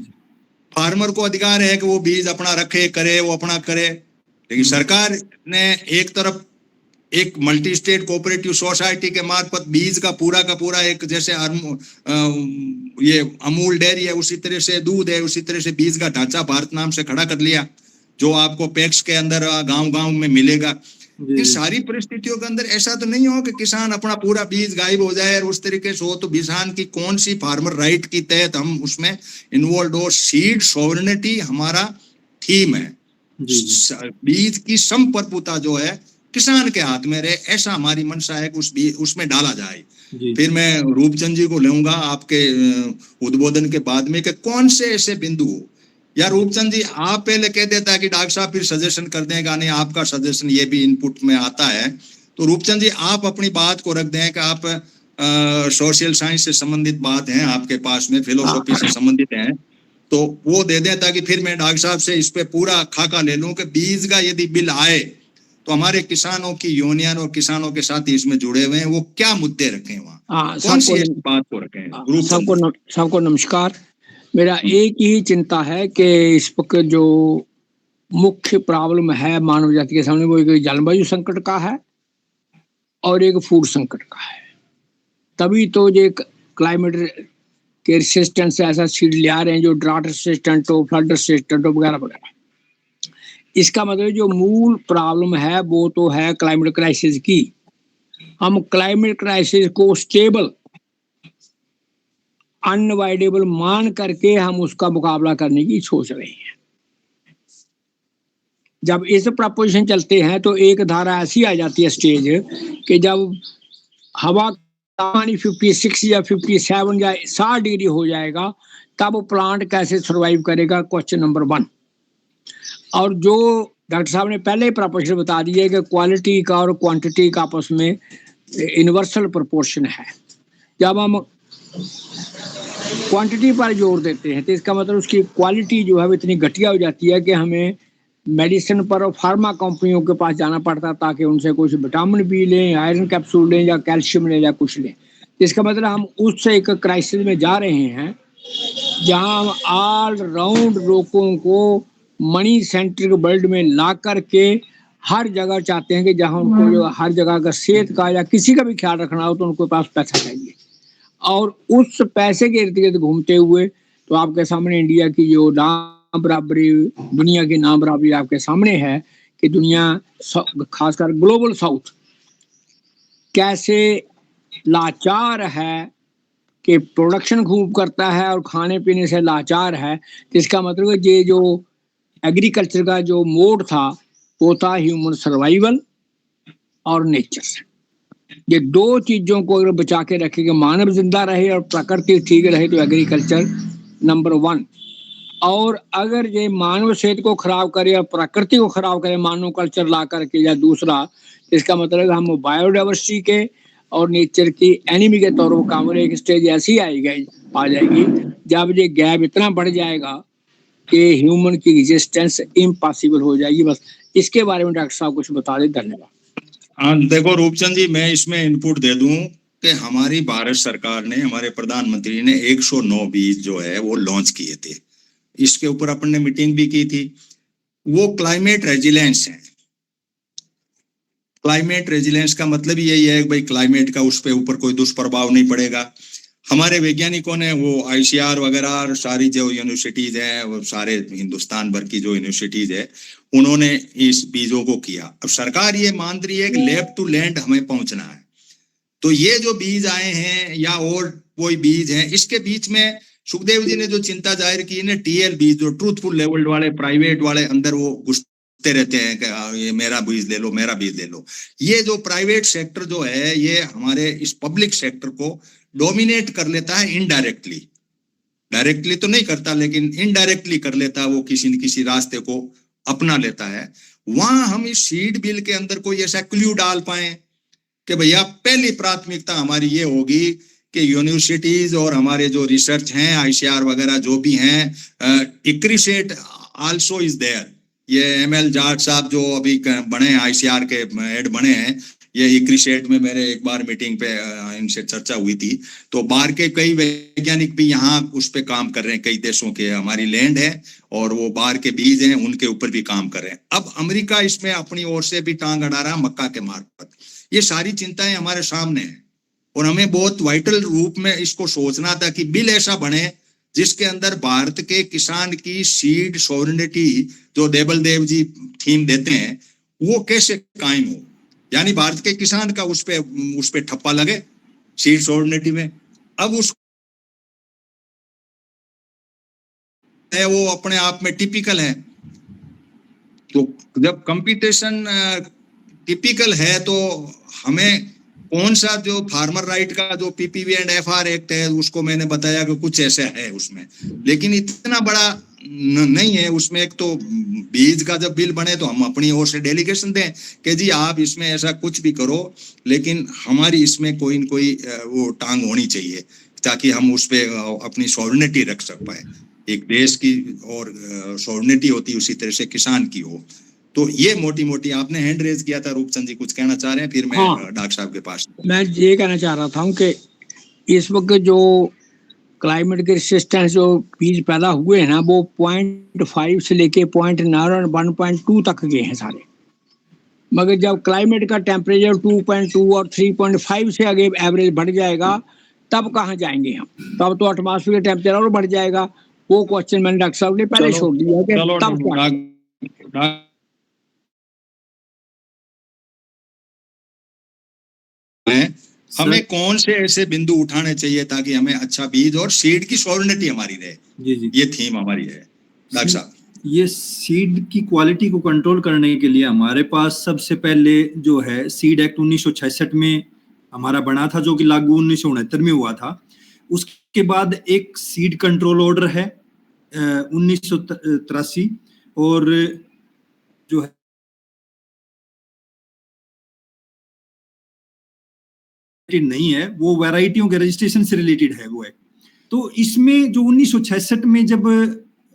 फार्मर को अधिकार है कि वो बीज अपना रखे, करे, वो अपना करे, लेकिन सरकार ने एक तरफ एक मल्टी स्टेट कोऑपरेटिव सोसाइटी के मार्फत बीज का पूरा एक जैसे ये अमूल डेयरी है उसी तरह से दूध है, उसी तरह से बीज का ढांचा भारत नाम से खड़ा कर लिया, जो आपको पैक्स के अंदर गांव-गांव में मिलेगा। ये सारी परिस्थितियों के अंदर ऐसा तो नहीं हो कि किसान अपना पूरा बीज गायब हो जाए और उस तरीके से हो, तो किसान की कौन सी फार्मर राइट की तहत हम उसमें इन्वॉल्व हो। सीड सॉवरेनिटी हमारा थीम है, बीज की संप्रभुता जो है किसान के हाथ में रहे, ऐसा हमारी मंशा है कि उसमें डाला जाए। फिर मैं रूपचंद जी को लूंगा आपके उद्बोधन के बाद में कि कौन से ऐसे बिंदु हो, या रूपचंद जी आप पहले कह देता कि डॉक्टर साहब फिर सजेशन कर देगा, नहीं आपका सजेशन ये भी इनपुट में आता है, तो रूपचंद जी आप अपनी बात को रख दें कि आप सोशल साइंस से संबंधित बात है आपके पास में, फिलोसॉफी से संबंधित है, तो वो दे दें ताकि फिर मैं डॉक्टर साहब से इस पे पूरा खाका ले लूं कि बीज का यदि बिल आए तो हमारे किसानों की यूनियन और किसानों के साथ इसमें जुड़े हुए हैं, वो क्या मुद्दे रखें वहाँ, कौन सी बात को रखें। सबको नमस्कार। मेरा एक ही चिंता है कि इस वक्त जो मुख्य प्रॉब्लम है मानव जाति के सामने वो एक जलवायु संकट का है और एक फूड संकट का है। तभी तो ये क्लाइमेट के रेसिस्टेंस ऐसा सीड ले आ रहे हैं जो ड्राउट रेसिस्टेंट हो, फ्लड रेसिस्टेंट हो वगैरह वगैरह। इसका मतलब जो मूल प्रॉब्लम है वो तो है क्लाइमेट क्राइसिस की। हम क्लाइमेट क्राइसिस को स्टेबल अनअवॉइडेबल मान करके हम उसका मुकाबला करने की सोच रहे हैं। जब इस प्रपोजिशन चलते हैं तो एक धारा ऐसी आ जाती है स्टेज कि जब हवा तापमान 56 या 57 या 60 डिग्री हो जाएगा तब प्लांट कैसे सरवाइव करेगा, क्वेश्चन नंबर 1। और जो डॉक्टर साहब ने पहले ही प्रपोजिशन बता दिया कि क्वालिटी का और क्वांटिटी का आपस में इनवर्सल प्रोपोर्शन है। जब हम क्वांटिटी पर जोर देते हैं तो इसका मतलब उसकी क्वालिटी जो है वो इतनी घटिया हो जाती है कि हमें मेडिसिन पर और फार्मा कंपनियों के पास जाना पड़ता ताकि उनसे कुछ विटामिन बी लें, आयरन कैप्सूल लें या कैल्शियम लें या कुछ लें। इसका मतलब हम उस एक क्राइसिस में जा रहे हैं जहां हम ऑल राउंड लोगों को मनी सेंट्रिक वर्ल्ड में ला करके हर जगह चाहते हैं कि जहां उनको जो हर जगह का सेहत का या किसी का भी ख्याल रखना हो तो उनके पास पैसा चाहिए, और उस पैसे के इर्द गिर्द घूमते हुए तो आपके सामने इंडिया की जो नाम बराबरी, दुनिया की नाम बराबरी आपके सामने है कि दुनिया खासकर ग्लोबल साउथ कैसे लाचार है कि प्रोडक्शन खूब करता है और खाने पीने से लाचार है। इसका मतलब है ये जो एग्रीकल्चर का जो मोड था वो था ह्यूमन सर्वाइवल और नेचर। ये दो चीजों को अगर बचा के रखेगा, मानव जिंदा रहे और प्रकृति ठीक रहे, तो एग्रीकल्चर नंबर 1। और अगर ये मानव सेहत को खराब करे और प्रकृति को खराब करे मानव कल्चर ला करके या दूसरा, इसका मतलब हम बायोडाइवर्सिटी के और नेचर की एनिमी के तौर पर काम। एक स्टेज ऐसी आ जाएगी जब ये गैप इतना बढ़ जाएगा कि ह्यूमन की रेजिस्टेंस इम्पॉसिबल हो जाएगी। बस इसके बारे में डॉक्टर साहब कुछ बता दें। धन्यवाद। हाँ देखो रूपचंद जी, मैं इसमें इनपुट दे दूं कि हमारी भारत सरकार ने, हमारे प्रधानमंत्री ने 109 बीज जो है वो लॉन्च किए थे। इसके ऊपर अपन ने मीटिंग भी की थी। वो क्लाइमेट रेजिलेंस है। क्लाइमेट रेजिलेंस का मतलब यही है कि भाई क्लाइमेट का उस पे ऊपर कोई दुष्प्रभाव नहीं पड़ेगा। हमारे वैज्ञानिकों ने वो आईसीआर वगैरह सारी जो यूनिवर्सिटीज है, वो सारे हिंदुस्तान भर की जो यूनिवर्सिटीज है, उन्होंने इस बीजों को किया। अब सरकार ये मान रही है कि लैब टू लैंड हमें पहुंचना है, तो ये जो बीज आए हैं या और कोई बीज हैं, इसके बीच में सुखदेव जी ने जो चिंता जाहिर की ने टीएल बीज, जो ट्रूथफुल लेवल वाले प्राइवेट वाले अंदर वो घुसते रहते हैं कि ये मेरा बीज ले लो, मेरा बीज ले लो। ये जो प्राइवेट सेक्टर जो है ये हमारे इस पब्लिक सेक्टर को डोमिनेट कर लेता है इनडायरेक्टली। डायरेक्टली तो नहीं करता लेकिन इनडायरेक्टली कर लेता है, वो किसी न किसी रास्ते को अपना लेता है। वहां हम इस सीड बिल के अंदर कोई ऐसा क्ल्यू डाल पाए कि भैया पहली प्राथमिकता हमारी ये होगी कि यूनिवर्सिटीज और हमारे जो रिसर्च हैं आईसीआर वगैरह जो भी हैं, इक्रिसेट आल्सो इज देयर। ये एमएल जाट साहब जो अभी बने हैं आईसीआर के हेड बने हैं, ये इक्रिसेट में मेरे एक बार मीटिंग पे इनसे चर्चा हुई थी। तो बाहर के कई वैज्ञानिक भी यहाँ उस पे काम कर रहे हैं, कई देशों के हमारी लैंड है और वो बाहर के बीज हैं उनके ऊपर भी काम कर रहे हैं। अब अमेरिका इसमें अपनी ओर से भी टांग अड़ा रहा मक्का के मार्फत। ये सारी चिंताएं हमारे सामने हैं और हमें बहुत वाइटल रूप में इसको सोचना था कि बिल ऐसा बने जिसके अंदर भारत के किसान की सीड सॉवरेनिटी जो देबल देव जी थीम देते हैं वो कैसे कायम हो, यानी भारत के किसान का उस पे ठप्पा लगे सीड सॉवरेनिटी में। अब उस है वो अपने आप में टिपिकल है। तो जब कंपटीशन टिपिकल है तो हमें कौन सा जो फार्मर राइट का जो पीपीवी एंड एफआर एक्ट है उसको मैंने बताया कि कुछ ऐसा है उसमें, लेकिन इतना बड़ा नहीं है उसमें। एक तो बीज का जब बिल बने तो हम अपनी ओर से डेलीगेशन दें कि जी आप इसमें ऐसा कुछ भी करो, लेकिन हमारी इसमें कोई न कोई वो टांग होनी चाहिए ताकि हम उस पे अपनी सॉवरेनिटी रख सक पाए। एक देश की और सॉवरेनिटी होती उसी तरह से किसान की हो। तो ये मोटी मोटी आपने हैंड रेज किया था, रूपचंद जी कुछ कहना चाह रहे हैं, फिर मैं डॉक्टर साहब के पास। मैं ये कहना चाह रहा था कि इस वक्त जो क्लाइमेट के रेसिस्टेंस जो बीज पैदा हुए हैं ना वो 0.5 से लेके 0.9 1.2 तक गए हैं सारे, मगर जब क्लाइमेट का टेम्परेचर 2.2 और 3.5 से आगे एवरेज बढ़ जाएगा तब कहाँ जाएंगे हम? तब तो एटमॉस्फेयर टेम्परेचर और बढ़ जाएगा। वो क्वेश्चन मैंने डॉक्टर साहब ने पहले छोड़ दिया कि तब क्या हमें कौन से ऐसे बिंदु उठाने चाहिए ताकि हमें अच्छा बीज और सीड की सॉवरेनिटी हमारी रहे। जी। ये थीम हमारी है डॉक्टर साहब। ये सीड की क्वालिटी को कंट्रोल करने के लिए हमारे पास सबसे पहले जो है सीड एक्ट 1966 में हमारा बना था जो कि लागू 1969 में हुआ था। उसके बाद एक सीड कंट्रोल ऑर्डर है 1983 और जो है नहीं है वो वैरायटियों के रजिस्ट्रेशन से रिलेटेड है वो है। तो इसमें जो 1966 में जब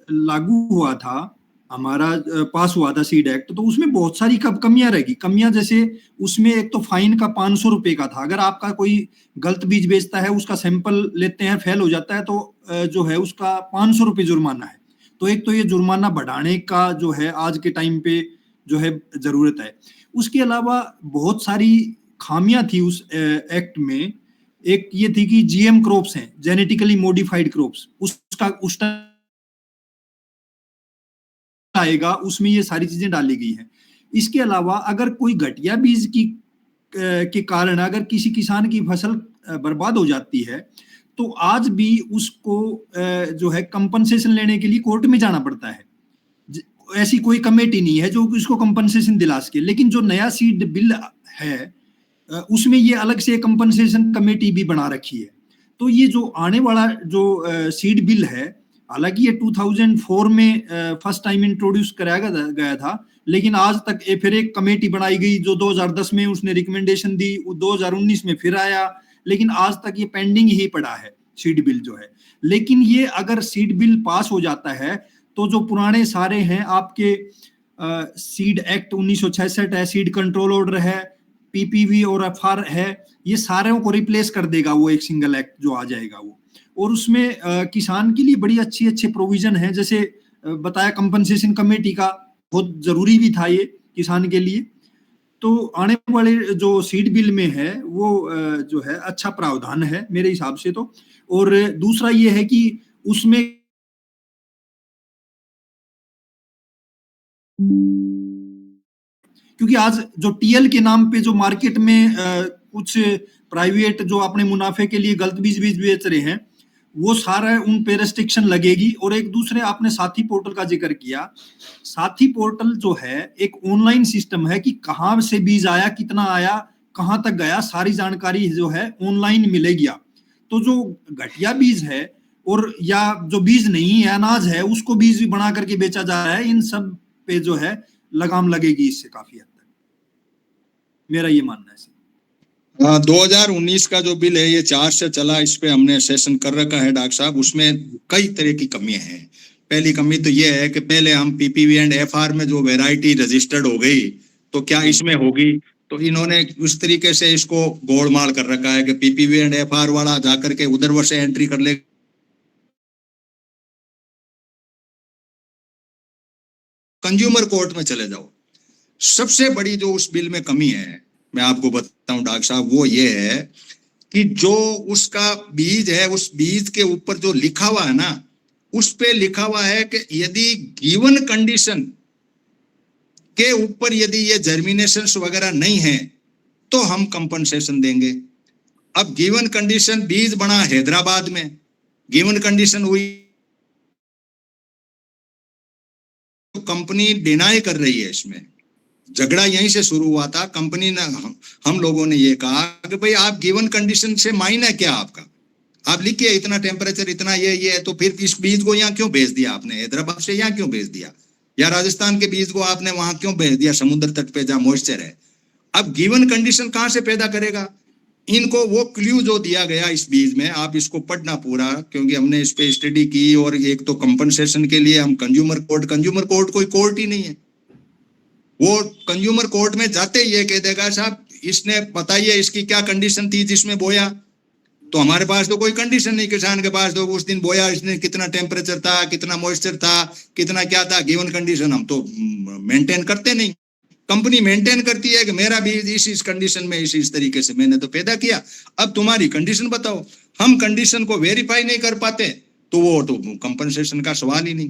लागू हुआ था हमारा पास हुआ था सीड एक्ट, तो उसमें बहुत सारी कमियां रहेगी। कमियां जैसे उसमें एक तो फाइन का 500 रुपए का था, अगर आपका कोई गलत बीज बेचता है उसका सैंपल लेते हैं फेल हो जाता है तो जो है उसका 500 रुपए जुर्माना है। तो एक तो ये जुर्माना बढ़ाने का जो है आज के टाइम पे जो है जरूरत है। उसके अलावा बहुत सारी खामियां थी उस एक्ट में। एक ये थी कि जीएम क्रॉप्स हैं, जेनेटिकली मॉडिफाइड क्रॉप्स, उसका आएगा उसमें ये सारी चीजें डाली गई हैं। इसके अलावा अगर कोई घटिया बीज की के कारण अगर किसी किसान की फसल बर्बाद हो जाती है तो आज भी उसको जो है कंपनसेशन लेने के लिए कोर्ट में जाना पड़ता है। ऐसी कोई कमेटी नहीं है जो उसको कंपनसेशन दिला सके। लेकिन जो नया सीड बिल है उसमें ये अलग से कंपनसेशन कमेटी भी बना रखी है। तो ये जो आने वाला जो सीड बिल है, हालांकि ये 2004 में फर्स्ट टाइम इंट्रोड्यूस कराया गया था, लेकिन आज तक फिर एक कमेटी बनाई गई जो 2010 में उसने रिकमेंडेशन दी, 2019 में फिर आया, लेकिन आज तक ये पेंडिंग ही पड़ा है सीड बिल जो है। लेकिन ये अगर सीड बिल पास हो जाता है तो जो पुराने सारे हैं आपके सीड एक्ट 1966 है, सीड कंट्रोल ऑर्डर है, पीपीवी और एफआर है, ये सारों को रिप्लेस कर देगा वो एक सिंगल एक्ट जो आ जाएगा वो। और उसमें किसान के लिए बड़ी अच्छे प्रोविजन है, जैसे बताया कंपनसेशन कमेटी का बहुत जरूरी भी था ये किसान के लिए। तो आने वाले जो सीड बिल में है वो जो है अच्छा प्रावधान है मेरे हिसाब से तो। और दूसरा ये है कि उसमें क्योंकि आज जो टीएल के नाम पे जो मार्केट में कुछ प्राइवेट जो अपने मुनाफे के लिए गलत बीज बेच रहे हैं वो सारा उन पे रेस्ट्रिक्शन लगेगी। और एक दूसरे आपने साथी पोर्टल का जिक्र किया, साथी पोर्टल जो है एक ऑनलाइन सिस्टम है कि कहाँ से बीज आया, कितना आया, कहाँ तक गया, सारी जानकारी जो है ऑनलाइन मिलेगी। तो जो घटिया बीज है और या जो बीज नहीं है अनाज है उसको बीज भी बना करके बेचा जा रहा है, इन सब पे जो है लगाम लगेगी इससे काफी हद तक, मेरा ये मानना है। 2019 का जो बिल है ये 4 से चला, इस पे हमने सेशन कर रखा है डॉक्टर साहब। उसमें कई तरह की कमियां हैं। पहली कमी तो ये है कि पहले हम पीपीवी एंड एफआर में जो वैरायटी रजिस्टर्ड हो गई तो क्या इसमें होगी, तो इन्होंने उस तरीके से इसको गोलमाल कर रखा है कि पीपीवी एंड एफआर वाला जाकर के उधर वर्ष एंट्री कर ले, कंज्यूमर कोर्ट में चले जाओ। सबसे बड़ी जो उस बिल में कमी है मैं आपको बताऊं डॉक्टर साहब, वो ये है कि जो उसका बीज है, उस बीज के ऊपर जो लिखा हुआ है ना, उस पे लिखा हुआ है कि यदि गिवन कंडीशन के ऊपर यदि ये जर्मिनेशन वगैरह नहीं है तो हम कंपनसेशन देंगे। अब गिवन कंडीशन बीज बना हैदराबाद में, गिवन कंडीशन हुई तो कंपनी डिनाई कर रही है। इसमें झगड़ा यहीं से शुरू हुआ था। कंपनी ने, हम लोगों ने ये कहा कि भाई आप गिवन कंडीशन से मायने क्या आपका, आप लिखिए इतना टेम्परेचर इतना ये है, तो फिर इस बीज को यहाँ क्यों भेज दिया आपने, हैदराबाद से यहाँ क्यों भेज दिया, या राजस्थान के बीज को आपने वहां क्यों भेज दिया समुद्र तट पे जहाँ मॉइस्चर है। अब गिवन कंडीशन कहाँ से पैदा करेगा? इनको वो क्ल्यू जो दिया गया इस बीज में, आप इसको पढ़ना पूरा, क्योंकि हमने इस पे स्टडी की। और एक तो कंपनसेशन के लिए हम कंज्यूमर कोर्ट कोई कोर्ट ही नहीं है। वो कंज्यूमर कोर्ट में जाते ही ये कह देगा साहब इसने बताइए इसकी क्या कंडीशन थी जिसमें बोया, तो हमारे पास तो कोई कंडीशन नहीं किसान के पास, तो उस दिन बोया इसने कितना टेम्परेचर था, कितना मॉइस्चर था, कितना क्या था, गिवन कंडीशन हम तो मेंटेन करते नहीं। कंपनी मेंटेन करती है कि मेरा बीज इस कंडीशन में इस तरीके से मैंने तो पैदा किया, अब तुम्हारी कंडीशन बताओ। हम कंडीशन को वेरीफाई नहीं कर पाते तो वो तो कंपनसेशन का सवाल ही नहीं।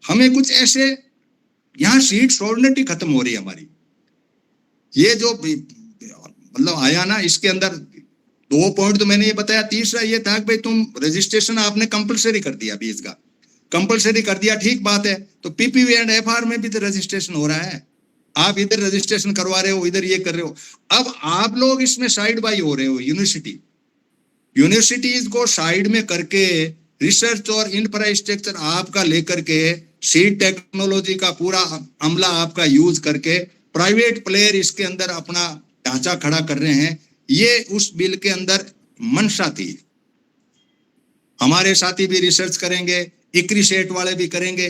हमें कुछ ऐसे यहाँ सीट सॉवर्निटी खत्म हो रही है हमारी। ये जो मतलब आया ना, इसके अंदर 2 पॉइंट तो मैंने ये बताया। तीसरा ये था कि भाई तुम रजिस्ट्रेशन आपने कंपलसरी कर दिया, बीज का कंपलसरी कर दिया, ठीक बात है। तो पीपीवी एंड एफआर में भी तो रजिस्ट्रेशन हो रहा है, आप इधर रजिस्ट्रेशन करवा रहे हो, इधर ये कर रहे हो। अब आप लोग इसमें साइड बाई हो रहे हो। यूनिवर्सिटीज को साइड में करके रिसर्च और इंफ्रास्ट्रक्चर आपका लेकर के, सीड टेक्नोलॉजी का पूरा अमला आपका यूज करके प्राइवेट प्लेयर इसके अंदर अपना ढांचा खड़ा कर रहे हैं। ये उस बिल के अंदर मंशा थी। हमारे साथी भी रिसर्च करेंगे, इक्रिसेट वाले भी करेंगे।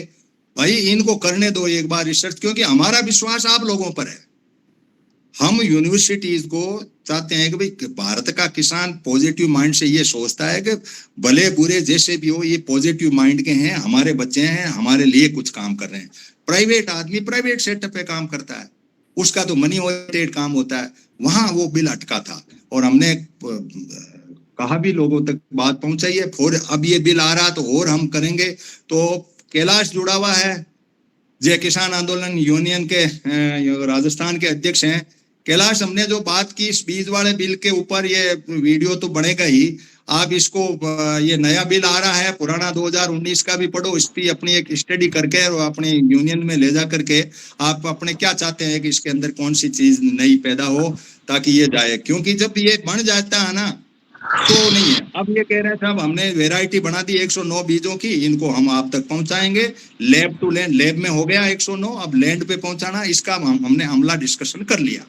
भाई इनको करने दो एक बार रिसर्च, क्योंकि हमारा विश्वास आप लोगों पर है। हम यूनिवर्सिटीज को चाहते हैं कि भाई भारत का किसान पॉजिटिव माइंड से ये सोचता है कि भले बुरे जैसे भी हो, ये पॉजिटिव माइंड के हैं, हमारे बच्चे हैं, हमारे लिए कुछ काम कर रहे हैं। प्राइवेट आदमी प्राइवेट सेटअप पे काम करता है, उसका तो मनी ओरिएंटेड काम होता है। वहां वो बिल अटका था और हमने कहा भी, लोगों तक बात पहुंचाई है। और अब ये बिल आ रहा तो और हम करेंगे। तो कैलाश जुड़ा हुआ है, जय किसान आंदोलन यूनियन के राजस्थान के अध्यक्ष हैं। कैलाश, हमने जो बात की इस बीज वाले बिल के ऊपर, ये वीडियो तो बनेगा ही, आप इसको, ये नया बिल आ रहा है, पुराना 2019 का भी पढ़ो, इस पर अपनी एक स्टडी करके और अपने यूनियन में ले जा करके आप अपने क्या चाहते हैं कि इसके अंदर कौन सी चीज नई पैदा हो ताकि ये जाए। क्योंकि जब ये बन जाता है ना तो नहीं है। अब ये कह रहे हैं साहब हमने वैरायटी बना दी 109 बीजों की, इनको हम आप तक पहुंचाएंगे। लैब टू लैंड, लैब में हो गया 109, अब लैंड पे पहुंचाना, इसका हमने हमला डिस्कशन कर लिया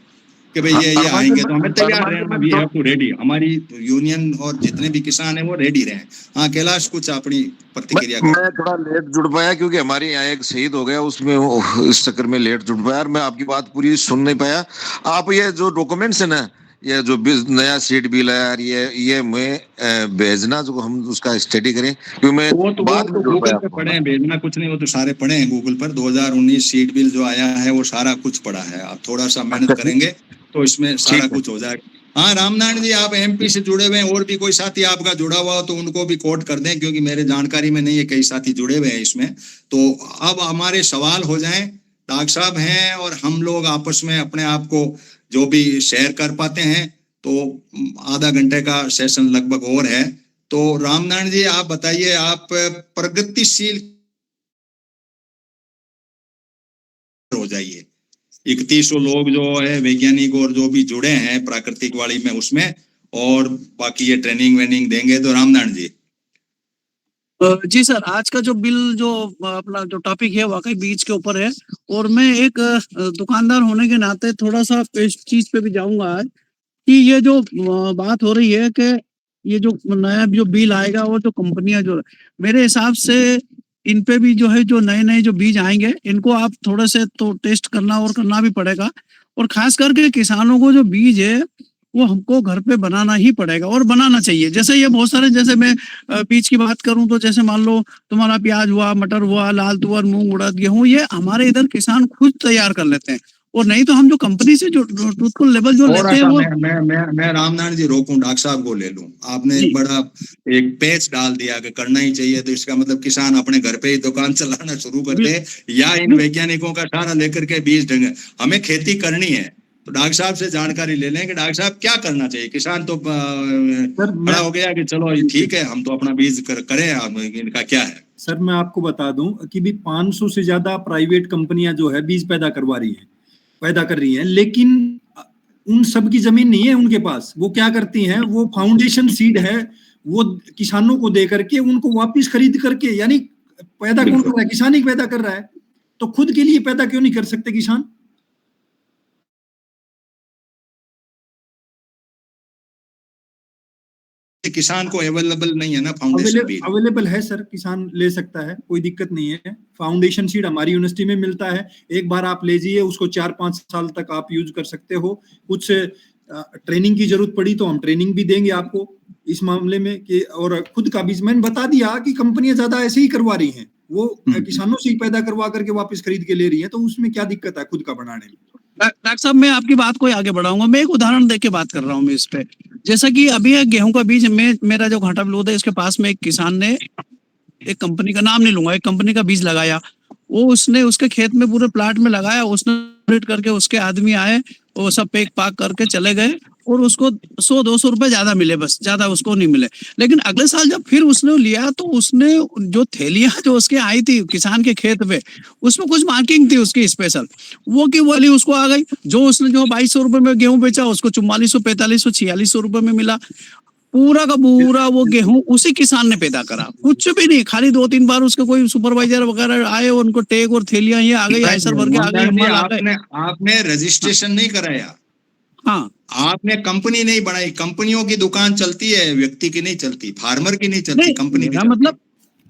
कि भाई ये आएंगे तो हमें तैयार रहना, वी हैव टू रेडी। हमारी यूनियन और जितने भी किसान हैं वो रेडी रहे। हाँ कैलाश, कुछ अपनी प्रतिक्रिया। मैं थोड़ा लेट जुड़ पाया क्योंकि हमारे यहाँ एक शहीद हो गया, उसमें इस चक्कर में लेट जुड़ पाया और मैं आपकी बात पूरी सुन नहीं पाया। आप ये जो डॉक्यूमेंट्स है ना, ये जो नया सीट बिल है यार, ये मैं भेजना, जो हम उसका स्टडी करें, क्योंकि मैं वो तो गूगल पे पढ़े हैं, भेजना कुछ नहीं, वो तो सारे पढ़े हैं गूगल पर। 2019 सीट बिल जो आया है वो सारा कुछ पढ़ा है। आप थोड़ा सा मेहनत करेंगे तो इसमें सारा कुछ हो जाएगा। हाँ रामनारायण जी, आप एमपी से जुड़े हुए हैं, और भी कोई साथी आपका जुड़ा हुआ हो तो उनको भी कोट कर दें, क्योंकि मेरे जानकारी में नहीं है, कई साथी जुड़े हुए हैं इसमें। तो अब हमारे सवाल हो जाएं, डॉक्टर साहब हैं और हम लोग आपस में अपने आप को जो भी शेयर कर पाते हैं। तो आधा घंटे का सेशन लगभग और है। तो रामनारायण जी आप बताइए, आप प्रगतिशील हो जाइए। 3100 लोग जो है वैज्ञानिक और जो भी जुड़े हैं प्राकृतिक वाली में उसमें, और बाकी ये ट्रेनिंग वेनिंग देंगे। तो रामनारायण जी। जी सर, आज का जो बिल, जो अपना जो टॉपिक है वाकई बीज के ऊपर है। और मैं एक दुकानदार होने के नाते थोड़ा सा इस चीज पे भी जाऊंगा आज कि ये जो बात हो रही है कि ये जो नया जो बिल आएगा और जो कंपनियां जो मेरे हिसाब से इन पे भी जो है जो नए नए जो बीज आएंगे इनको आप थोड़े से तो टेस्ट करना और करना भी पड़ेगा। और खास करके किसानों को जो बीज है वो हमको घर पे बनाना ही पड़ेगा और बनाना चाहिए। जैसे ये बहुत सारे, जैसे मैं बीज की बात करूं तो जैसे मान लो तुम्हारा प्याज हुआ, मटर हुआ, लाल तुअर, मूंग, उड़द, गेहूं, ये हमारे इधर किसान खुद तैयार कर लेते हैं। और नहीं तो हम जो कंपनी से जो ट्रूथफुल लेवल जो लेते हैं वो मैं रामनारायण जी रोकूं, डॉक्टर साहब को ले लूं। आपने जी। बड़ा एक पेच डाल दिया कि करना ही चाहिए, तो इसका मतलब किसान अपने घर पे ही दुकान चलाना शुरू कर दे या इन वैज्ञानिकों का सहारा लेकर के बीज ढंग। हमें खेती करनी है तो डॉक्टर साहब से जानकारी ले लें कि डॉक्टर साहब क्या करना चाहिए। किसान तो खड़ा हो गया कि चलो ठीक है हम तो अपना बीज करें, आप इनका क्या है। सर मैं आपको बता दूं कि भी 500 से ज्यादा प्राइवेट कंपनियां जो है बीज पैदा कर रही हैं, लेकिन उन सब की जमीन नहीं है उनके पास। वो क्या करती हैं, वो फाउंडेशन सीड है वो किसानों को दे करके उनको वापस खरीद करके, यानी पैदा कौन कर रहा है, किसान ही पैदा कर रहा है। तो खुद के लिए पैदा क्यों नहीं कर सकते किसान? किसान को अवेलेबल नहीं है ना फाउंडेशन बीज। अवेलेबल है सर, किसान ले सकता है, कोई दिक्कत नहीं है। फाउंडेशन सीड हमारी यूनिवर्सिटी में मिलता है, एक बार आप ले जाइए, उसको 4-5 साल तक आप यूज कर सकते हो। कुछ ट्रेनिंग की जरूरत पड़ी तो हम ट्रेनिंग भी देंगे आपको इस मामले में कि, और खुद का बीज मैंने बता दिया कि कंपनियां ज्यादा ऐसे ही करवा रही हैं, वो किसानों से ही पैदा करवा करके वापस खरीद के ले रही है, तो उसमें क्या दिक्कत है खुद का बनाने में। डॉक्टर साहब मैं आपकी बात को आगे बढ़ाऊंगा, मैं एक उदाहरण देके बात कर रहा हूँ मैं इस पे। जैसा कि अभी गेहूं का बीज मेरा जो घाटा बलूद है, इसके पास में एक किसान ने, एक कंपनी का नाम नहीं लूंगा, एक कंपनी का बीज लगाया। वो उसने उसके खेत में पूरे प्लाट में लगाया, उसने रेट करके उसके आदमी आए, वो सब पेक पाक करके चले गए और उसको 100-200 रुपए ज्यादा मिले, बस ज्यादा उसको नहीं मिले। लेकिन अगले साल जब फिर उसने लिया तो उसने जो थैलियां जो उसके आई थी किसान के खेत पे, उसमें कुछ मार्किंग थी उसकी स्पेशल, वो की वाली उसको आ गई। जो उसने जो 2200 रुपए में गेहूं बेचा उसको 4400, 4500, 4600 रुपए में मिला। पूरा का पूरा वो गेहूं उसी किसान ने पैदा करा, कुछ भी नहीं, खाली 2-3 बार उसके कोई सुपरवाइजर वगैरह आए, उनको टेक और थैलियां ये आ गई, आयसर भर के आ गई। आपने रजिस्ट्रेशन नहीं कराया, हाँ आपने कंपनी नहीं बनाई। कंपनियों की दुकान चलती है, व्यक्ति की नहीं चलती, फार्मर की नहीं चलती, कंपनी की। मतलब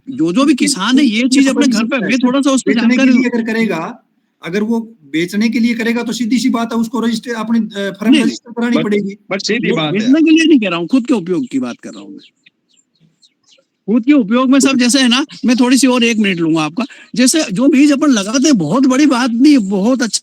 जो भी किसान है ये चीज अपने घर पे, मैं थोड़ा सा उस पर जानकारी अगर करेगा, अगर वो बेचने के लिए करेगा तो सीधी सी बात है, उसको रजिस्टर अपनी फर्म रजिस्टर करानी पड़ेगी। बट सीधी बात है, बेचने के लिए नहीं कह रहा हूँ, खुद के उपयोग की बात कर रहा हूँ मैं। खुद के उपयोग में सब जैसे है ना, मैं थोड़ी सी और 1 मिनट लूंगा आपका। जैसे जो बीज अपन लगाते हैं बहुत बड़ी बात नहीं, बहुत अच्छा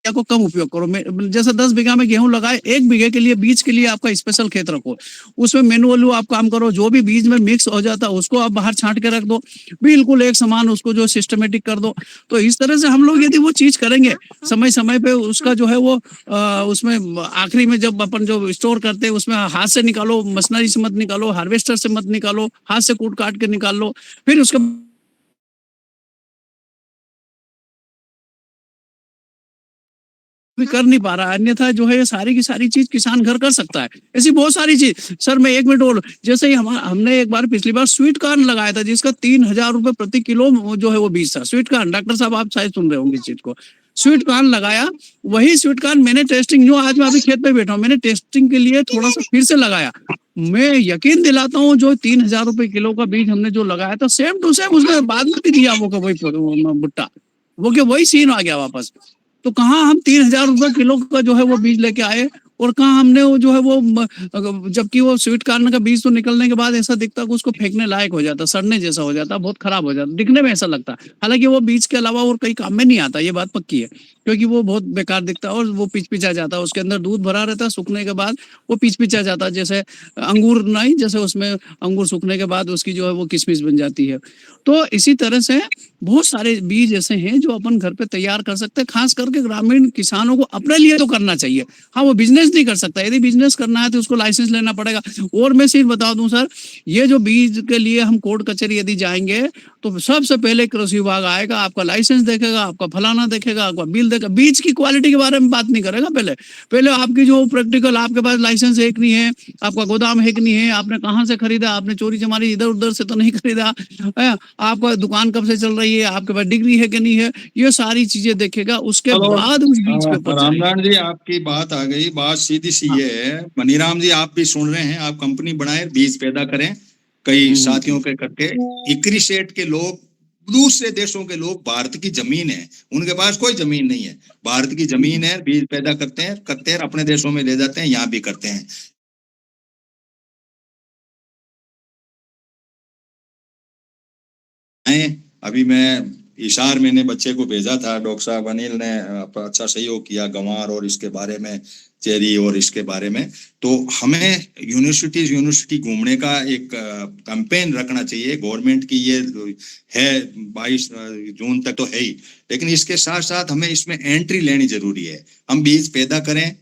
को कम उपयोग करो। जैसे 10 बीघा में गेहूं लगाए, 1 बीघे के लिए बीज के लिए आपका स्पेशल खेत रखो, उसमें मैनुअली आप काम करो, जो भी बीज में मिक्स हो जाता है उसको आप बाहर छांट के रख दो, बिल्कुल एक समान उसको जो सिस्टमेटिक कर दो। तो इस तरह से हम लोग यदि वो चीज करेंगे समय समय पे, उसका जो है वो उसमें आखिरी में जब अपन जो स्टोर करते हैं उसमें हाथ से निकालो, मशीनरी से मत निकालो, हार्वेस्टर से मत निकालो, हाथ से कूट काट के निकाल लो, फिर उसके भी कर नहीं पा रहा। अन्यथा जो है ये सारी की सारी चीज किसान घर कर सकता है, ऐसी बहुत सारी चीज। सर मैं 1 मिनट और, जैसे ही हमने एक बार पिछली बार स्वीट कॉर्न लगाया था जिसका 3000 रुपए प्रति किलो जो है वो बीज था। स्वीट कॉर्न, डॉक्टर साहब आप शायद सुन रहे होंगे इस चीज को। स्वीट कॉर्न लगाया, वही स्वीट कॉर्न मैंने टेस्टिंग, जो आज मैं अभी खेत पे बैठा हूँ, मैंने टेस्टिंग के लिए थोड़ा सा फिर से लगाया। मैं यकीन दिलाता हूँ जो 3000 रुपए किलो का बीज हमने जो लगाया था, सेम टू सेम उसने बाद में भी दिया वो वही भुट्टा, वो क्या वही सीन आ गया वापस। तो कहाँ हम 3000 रुपए किलो का जो है वो बीज लेके आए, और कहाँ हमने वो जो है वो, जबकि वो स्वीट कॉर्न का बीज तो निकलने के बाद ऐसा दिखता है कि उसको फेंकने लायक हो जाता, सड़ने जैसा हो जाता, बहुत खराब हो जाता, दिखने में ऐसा लगता। हालांकि वो बीज के अलावा और कई काम में नहीं आता, ये बात पक्की है, क्योंकि वो बहुत बेकार दिखता है और वो पिचपिचा जाता है, उसके अंदर दूध भरा रहता है, सूखने के बाद वो पिचपिचा जाता है, जैसे अंगूर नहीं, जैसे उसमें अंगूर सूखने के बाद उसकी जो है वो किशमिश बन जाती है। तो इसी तरह से बहुत सारे बीज ऐसे हैं जो अपन घर पे तैयार कर सकते हैं, खास करके ग्रामीण किसानों को अपने लिए तो करना चाहिए। हाँ वो बिजनेस बिजनेस नहीं कर सकता। यदि बिजनेस करना है तो उसको लाइसेंस लेना पड़ेगा। और मैं सिर्फ बता दूं सर, ये जो बीज के लिए हम कोर्ट कचहरी यदि जाएंगे तो सबसे पहले कृषि विभाग आएगा, आपका लाइसेंस देखेगा, आपका फलाना देखेगा, आपका बिल देखेगा, बीज की क्वालिटी के बारे में बात नहीं करेगा। पहले आपकी जो प्रैक्टिकल, आपके पास लाइसेंस है कि नहीं है, आपका गोदाम है कि नहीं है, आपने कहाँ से खरीदा, आपने चोरी चमारी इधर उधर से तो नहीं खरीदा, आपका दुकान कब से चल रही है, आपके पास डिग्री है कि नहीं है, ये सारी चीजें देखेगा, उसके बाद उस बीज पे ऊपर जाएगा। रामनाथ जी, आपकी बात आ गई, बात सीधी सी ये है। मनीराम जी, आप भी सुन रहे हैं, आप कंपनी बनाए, बीज पैदा करें, कई साथियों के करके। इकरी सेठ के लोग, दूसरे देशों के लोग, भारत की जमीन है, उनके पास कोई जमीन नहीं है, भारत की जमीन है, बीज पैदा करते हैं, अपने देशों में ले जाते हैं, यहाँ भी करते हैं। अभी मैं इशार मैंने बच्चे को भेजा था, डॉक्टर साहब अनिल ने अच्छा सहयोग किया गंवार और इसके बारे में, चेरी और इसके बारे में। तो हमें यूनिवर्सिटी घूमने का एक कैंपेन रखना चाहिए गवर्नमेंट की। ये है 22 जून तक तो है ही, लेकिन इसके साथ साथ हमें इसमें एंट्री लेनी जरूरी है। हम बीज पैदा करें,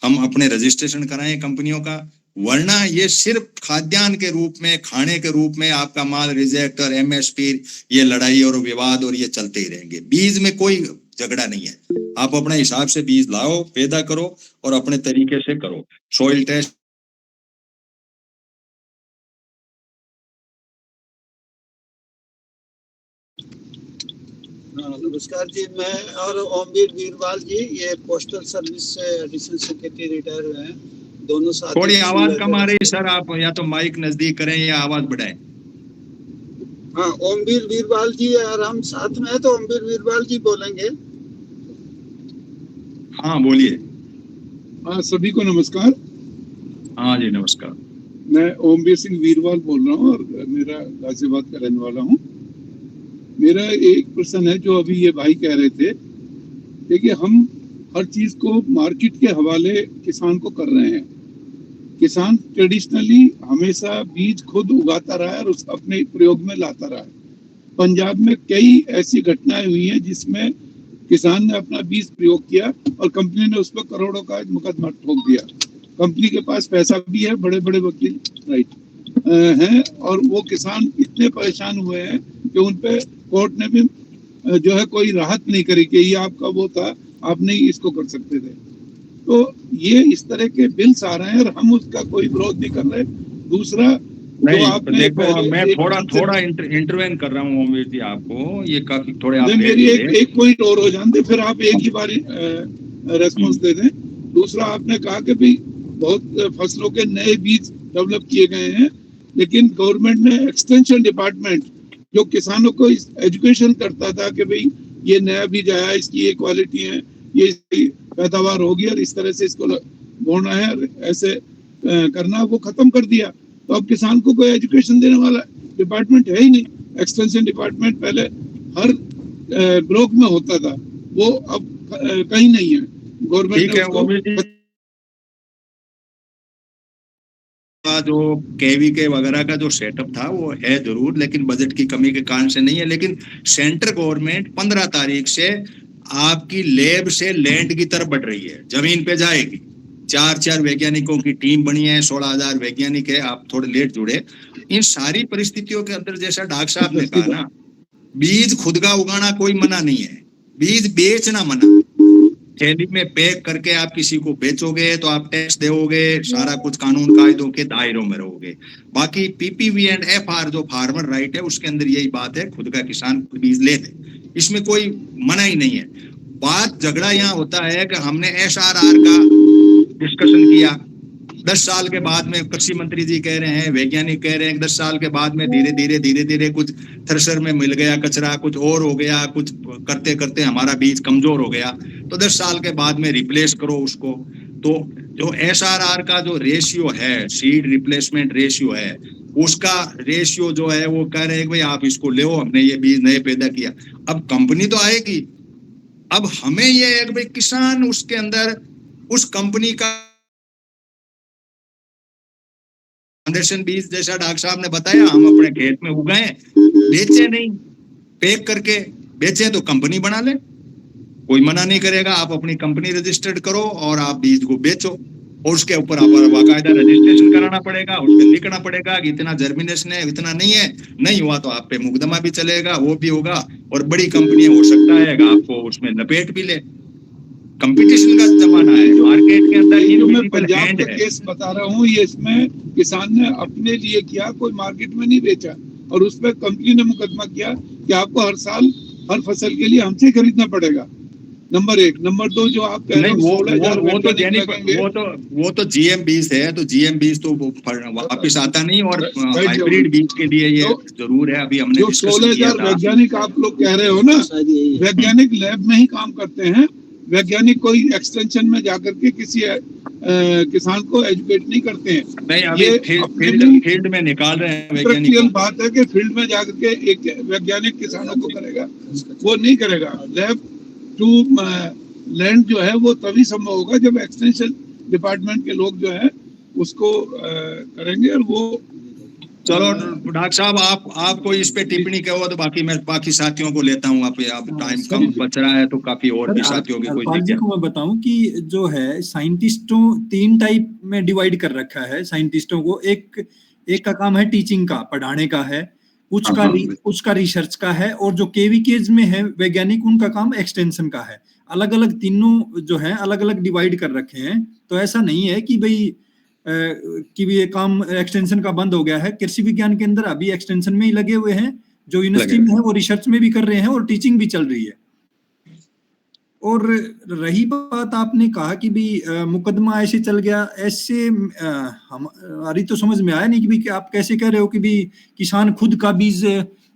हम अपने रजिस्ट्रेशन कराएं कंपनियों का, वरना ये सिर्फ खाद्यान्न के रूप में, खाने के रूप में आपका माल रिजेक्ट और एमएसपी, ये लड़ाई और विवाद और ये चलते ही रहेंगे। बीज में कोई झगड़ा नहीं है, आप अपने हिसाब से बीज लाओ, पैदा करो और अपने तरीके से करो। सॉइल टेस्ट नमस्कार जी, मैं और ओमवीर वीरवाल जी, ये पोस्टल सर्विस से एडिशनल सेक्रेटरी रिटायर हुए हैं, दोनों साथ। थोड़ी आवाज कम आ रही है सर, आप या तो माइक नजदीक करें या आवाज बढ़ाएं। हाँ, ओमवीर वीरवाल जी, और हम साथ में है तो ओमवीर वीरवाल जी बोलेंगे। हाँ बोलिए। हाँ, सभी को नमस्कार। हाँ जी नमस्कार। मैं ओमवीर सिंह वीरवाल बोल रहा हूँ और मेरा गाजियाबाद का रहने वाला हूँ। मेरा एक प्रश्न है जो अभी ये भाई कह रहे थे, देखिए हम हर चीज को मार्केट के हवाले किसान को कर रहे हैं। किसान ट्रेडिशनली हमेशा बीज खुद उगाता रहा है और उस अपने प्रयोग में लाता रहा है। पंजाब में कई ऐसी घटनाएं हुई हैं जिसमें किसान ने अपना बीज प्रयोग किया और कंपनी ने उस पर करोड़ों का मुकदमा ठोक दिया। कंपनी के पास पैसा भी है, बड़े बड़े वकील हैं, और वो किसान इतने परेशान हुए हैं कि उन पे कोर्ट ने भी जो है कोई राहत नहीं करी कि ये आपका वो था, आप नहीं इसको कर सकते थे। तो ये इस तरह के बिल्स आ रहे हैं और हम उसका कोई विरोध नहीं कर रहे। दूसरा नहीं, देखो मैं थोड़ा इंटरवेन कर रहा हूँ ओमवीर जी, आपको ये काफी थोड़े आप मेरी एक पॉइंट और हो जाते, फिर आप एक ही बार रेस्पॉन्स दे दें। दूसरा, आपने कहा कि भाई बहुत फसलों के नए बीज डेवलप किए गए हैं, लेकिन गवर्नमेंट ने एक्सटेंशन डिपार्टमेंट जो किसानों को एजुकेशन करता था कि भाई ये नया बीज आया, इसकी ये क्वालिटी है, ये इसकी पैदावार होगी और इस तरह से इसको बोना है, ऐसे करना, वो खत्म कर दिया। तो अब किसान को कोई एजुकेशन देने वाला डिपार्टमेंट है ही नहीं। एक्सटेंशन डिपार्टमेंट पहले हर ब्लॉक में होता था, वो अब कहीं नहीं है। गवर्नमेंट का जो केवीके वगैरह का जो सेटअप था वो है जरूर, लेकिन बजट की कमी के कारण से नहीं है। लेकिन सेंट्रल गवर्नमेंट 15 तारीख से आपकी लैब से लैंड की तरफ बढ़ रही है, जमीन पे जाएगी। 4 वैज्ञानिकों की टीम बनी है, 16,000 वैज्ञानिक है। आप थोड़े लेट जुड़े। इन सारी परिस्थितियों के अंदर, जैसा डॉक्टर साहब ने कहा ना, बीज खुद का उगाना कोई मना नहीं है, बीज बेचना मना। थैली में पैक करके आप किसी को बेचोगे तो आप टैक्स दोगे, सारा कुछ कानून कायदों के दायरों में रहोगे। बाकी पीपीवी एंड एफआर जो फार्मर राइट है, उसके अंदर यही बात है, खुद का किसान बीज ले दे, इसमें कोई मना ही नहीं है। बात झगड़ा यहाँ होता है कि हमने एसआरआर का डिस्कशन किया, 10 साल के बाद में कृषि मंत्री जी कह रहे हैं, वैज्ञानिक कह रहे हैं, 10 साल के बाद में धीरे धीरे कुछ थ्रेशर में मिल गया कचरा, कुछ और हो गया, कुछ करते करते हमारा बीज कमजोर हो गया, तो 10 साल के बाद में रिप्लेस करो उसको। तो जो एसआरआर का जो रेशियो है, सीड रिप्लेसमेंट रेशियो है, उसका रेशियो जो है वो कह रहे हैं भाई आप इसको ले, हमने ये बीज नए पैदा किया। अब कंपनी तो आएगी, अब हमें ये है कि भाई किसान उसके अंदर उस कंपनी का फाउंडेशन बीज, जैसा डॉक्टर साहब ने बताया, हम अपने खेत में उगाए, बेचे नहीं, पैक करके बेचे तो कंपनी बना ले, कोई मना नहीं करेगा। आप अपनी कंपनी रजिस्टर्ड करो और आप बीज को बेचो, और उसके ऊपर आप बाकायदा रजिस्ट्रेशन कराना पड़ेगा, उस पर लिखना पड़ेगा कि इतना जर्मिनेशन है, इतना नहीं है, नहीं हुआ तो आप पे मुकदमा भी चलेगा, वो भी होगा, और बड़ी कंपनियां हो सकता है कि आपको उसमें लपेट भी ले। कंपटीशन का जमाना है, मार्केट के अंदर ये जो मैं इनविजिबल पंजाब हैंड का है। केस बता रहा हूँ, ये इसमें किसान ने अपने लिए किया, कोई मार्केट में नहीं बेचा, और उस पर कंपनी ने मुकदमा किया कि आपको हर साल हर फसल के लिए हमसे खरीदना पड़ेगा। नंबर 1। नंबर 2, जो आप कह रहे नहीं, हो 16,000 वो तो वैज्ञानिक लगेंगे, वो तो जीएम बीज है, तो जीएम बीज तो वो वापिस आता नहीं, और हाइब्रिड बीज के लिए ये तो जरूर है। अभी हमने जो डिस्कशन किया 16,000 था। वैज्ञानिक आप लोग कह रहे हो ना, वैज्ञानिक लैब में ही काम करते हैं। वैज्ञानिक कोई एक्सटेंशन में जाकर के किसी किसान को एजुकेट नहीं करते हैं। नहीं, अभी ये फील्ड में निकाल रहे हैं वैज्ञानिक। प्रैक्टिकल बात है कि फील्ड में जाकर के एक वैज्ञानिक किसानों को करेगा, वो नहीं करेगा। लैब टू लैंड जो है वो तभी संभव होगा जब एक्सटेंशन डिपार्टमेंट के लोग जो है उसको करेंगे। और वो चलो डॉक्टर साहब, आप कोई इस पे टिप्पणी कहो तो बाकी मैं बाकी साथियों को लेता हूँ। आप टाइम कम बच रहा है तो काफी और भी साथियों की कोई अरपाल जी को मैं बताऊं कि जो है साइंटिस्टों 3 टाइप में डिवाइड कर रखा है साइंटिस्टों को। एक का काम है टीचिंग का, पढ़ाने का है, कुछ का रिसर्च का है, और जो केवीकेज में है वैज्ञानिक, उनका काम एक्सटेंशन का है। अलग अलग तीनों जो है अलग अलग डिवाइड कर रखे हैं। तो ऐसा नहीं है कि भाई ये काम एक्सटेंशन का बंद हो गया है। कृषि विज्ञान के अंदर अभी एक्सटेंशन में ही लगे हुए हैं, जो यूनिवर्सिटी में है वो रिसर्च में भी कर रहे हैं और टीचिंग भी चल रही है। और रही बात, आपने कहा कि भी मुकदमा ऐसे चल गया, ऐसे हमारी तो समझ में आया नहीं कि भी कि आप कैसे कह रहे हो कि भी किसान खुद का बीज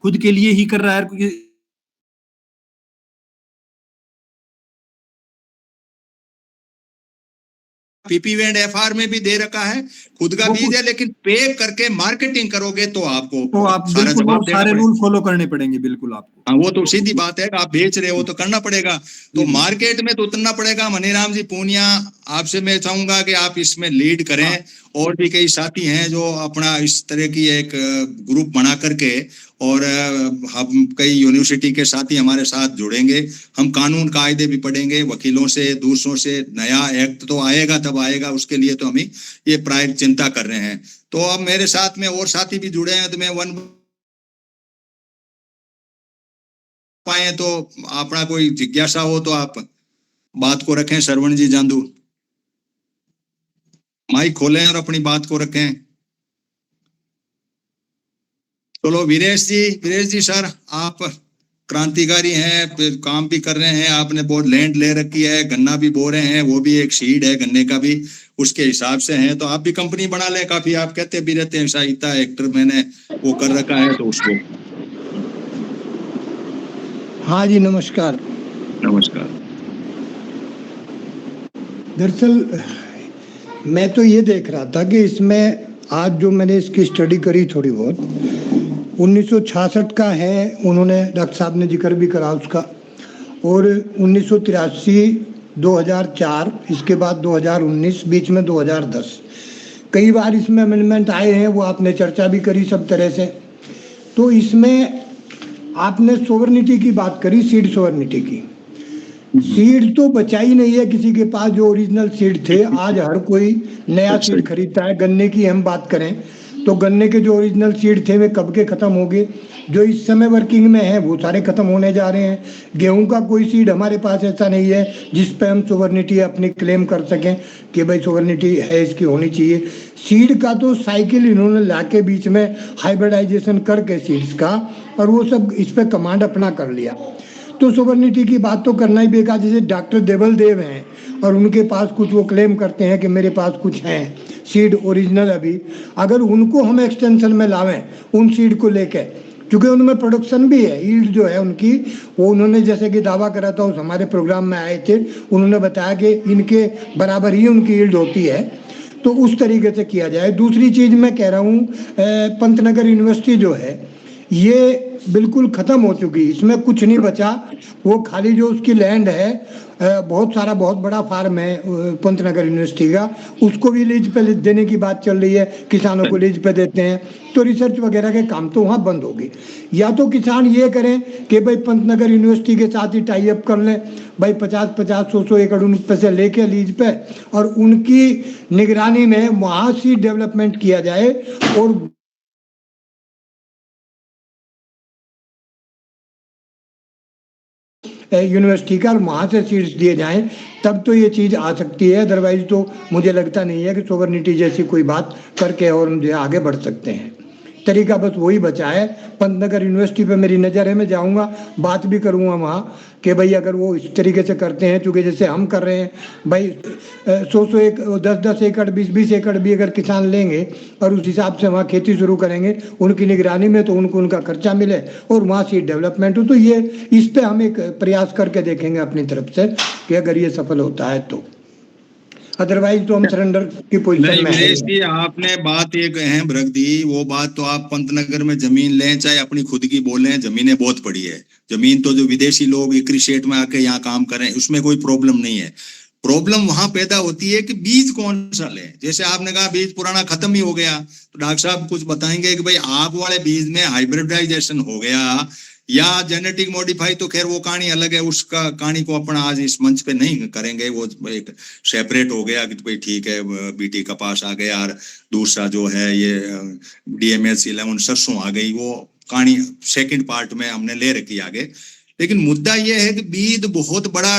खुद के लिए ही कर रहा है। पीपीवी एंड एफआर में भी दे रखा है, खुद का बीज है, लेकिन पे करके मार्केटिंग करोगे तो आपको तो आप सारा जवाब देना सारे पड़ेगा। रूल फॉलो करने पड़ेंगे बिल्कुल आपको। हाँ, वो तो सीधी बात है कि आप बेच रहे हो तो करना पड़ेगा, तो मार्केट में तो उतरना पड़ेगा। मनीराम जी पूनिया, आपसे मैं चाहूंगा कि आप इसमें लीड करें। और भी कई साथी हैं जो अपना इस तरह की एक ग्रुप बना करके, और हम कई यूनिवर्सिटी के साथी हमारे साथ जुड़ेंगे। हम कानून कायदे भी पढ़ेंगे, वकीलों से, दूसरों से। नया एक्ट तो आएगा तब आएगा, उसके लिए तो हम ये प्राय चिंता कर रहे हैं। तो अब मेरे साथ में और साथी भी जुड़े हैं, तो मैं वन पाए तो अपना कोई जिज्ञासा हो तो आप बात को रखें। सरवण जी, जांदू, माइक खोलें और अपनी बात को रखें। चलो वीरेश जी सर, आप क्रांतिकारी हैं, काम भी कर रहे हैं, आपने बहुत लैंड ले रखी है, गन्ना भी बो रहे हैं, वो भी एक सीड है गन्ने का भी, उसके हिसाब से है। तो आप भी कंपनी बना लें, काफी आप कहते भी रहते हैं सहायता एक्टर मैंने वो कर रखा है, तो उसको। हाँ जी, नमस्कार। नमस्कार। दरअसल मैं तो ये देख रहा था कि इसमें आज जो मैंने इसकी स्टडी करी थोड़ी बहुत, 1966 का है, उन्होंने डॉक्टर साहब ने जिक्र भी करा उसका, और 1983, 2004, इसके बाद 2019, बीच में 2010। कई बार इसमें अमेंडमेंट आए हैं, वो आपने चर्चा भी करी सब तरह से। तो इसमें आपने सोवर्निटी की बात करी, सीड सोवर्निटी की। सीड तो बचा ही नहीं है किसी के पास, जो ओरिजिनल सीड थे। आज हर कोई नया सीड खरीदता है। गन्ने की हम बात करें तो गन्ने के जो ओरिजिनल सीड थे वे कब के ख़त्म हो गए, जो इस समय वर्किंग में है वो सारे ख़त्म होने जा रहे हैं। गेहूं का कोई सीड हमारे पास ऐसा नहीं है जिस पे हम सोवर्निटी अपनी क्लेम कर सकें कि भाई सोवर्निटी है, इसकी होनी चाहिए। सीड का तो साइकिल इन्होंने ला के बीच में हाइब्रिडाइजेशन करके सीड्स का, और वो सब इस पर कमांड अपना कर लिया। तो सोवर्निटी की बात तो करना ही बेकार। जैसे डॉक्टर देवल देव हैं और उनके पास कुछ वो क्लेम करते हैं कि मेरे पास कुछ हैं सीड ओरिजिनल, अभी अगर उनको हम एक्सटेंशन में लावें उन सीड को लेके, क्योंकि उनमें प्रोडक्शन भी है, यील्ड जो है उनकी, वो उन्होंने जैसे कि दावा करा था, उस हमारे प्रोग्राम में आए थे, उन्होंने बताया कि इनके बराबर ही उनकी यील्ड होती है। तो उस तरीके से किया जाए। दूसरी चीज़ मैं कह रहा हूँ, पंतनगर यूनिवर्सिटी जो है ये बिल्कुल ख़त्म हो चुकी, इसमें कुछ नहीं बचा। वो खाली जो उसकी लैंड है बहुत सारा बहुत बड़ा फार्म है पंतनगर यूनिवर्सिटी का, उसको भी लीज पे देने की बात चल रही है, किसानों को लीज पे देते हैं, तो रिसर्च वगैरह के काम तो वहाँ बंद होगी। या तो किसान ये करें कि भाई पंतनगर यूनिवर्सिटी के साथ ही टाई अप कर लें, भाई 50-50, 100 एकड़ उन पे से लेके लीज पे, और उनकी निगरानी में वहाँ से डेवलपमेंट किया जाए और यूनिवर्सिटी का, और वहाँ से सीट्स दिए जाएं, तब तो ये चीज़ आ सकती है। अदरवाइज तो मुझे लगता नहीं है कि सोवर्निटी जैसी कोई बात करके और हम जो आगे बढ़ सकते हैं। तरीका बस वही बचा है। पंतनगर यूनिवर्सिटी पे मेरी नज़र है, मैं जाऊंगा, बात भी करूंगा वहाँ कि भाई अगर वो इस तरीके से करते हैं, चूँकि जैसे हम कर रहे हैं, भाई 100 एक 10 एकड़ 20 एकड़ भी अगर किसान लेंगे और उस हिसाब से वहाँ खेती शुरू करेंगे उनकी निगरानी में, तो उनको उनका खर्चा मिले और वहाँ से डेवलपमेंट हो। तो ये इस पे हम एक प्रयास करके देखेंगे अपनी तरफ से कि अगर ये सफल होता है तो, अदरवाइज तो हम सरेंडर की पोजीशन नहीं में हैं। विदेश जी, आपने बात एक अहम रख दी। वो बात तो आप पंतनगर में जमीन लें चाहे अपनी खुद की बोलें, जमीनें बहुत पड़ी है। जमीन तो जो विदेशी लोग इक्रिशेट में आके यहाँ काम करें उसमें कोई प्रॉब्लम नहीं है। प्रॉब्लम वहां पैदा होती है कि बीज कौन सा लें। जैसे आपने कहा बीज पुराना खत्म ही हो गया, तो डॉक्टर साहब कुछ बताएंगे कि भाई आप वाले बीज में हाइब्रिडाइजेशन हो गया या जेनेटिक मॉडिफाई, तो खैर वो कहानी अलग है, उसका कहानी को अपन आज इस मंच पे नहीं करेंगे। वो एक सेपरेट हो गया कि भाई ठीक है बीटी कपास आ गया और दूसरा जो है ये DMS 11 सरसों आ गई, वो कहानी सेकंड पार्ट में हमने ले रखी आगे। लेकिन मुद्दा ये है कि बीज बहुत बड़ा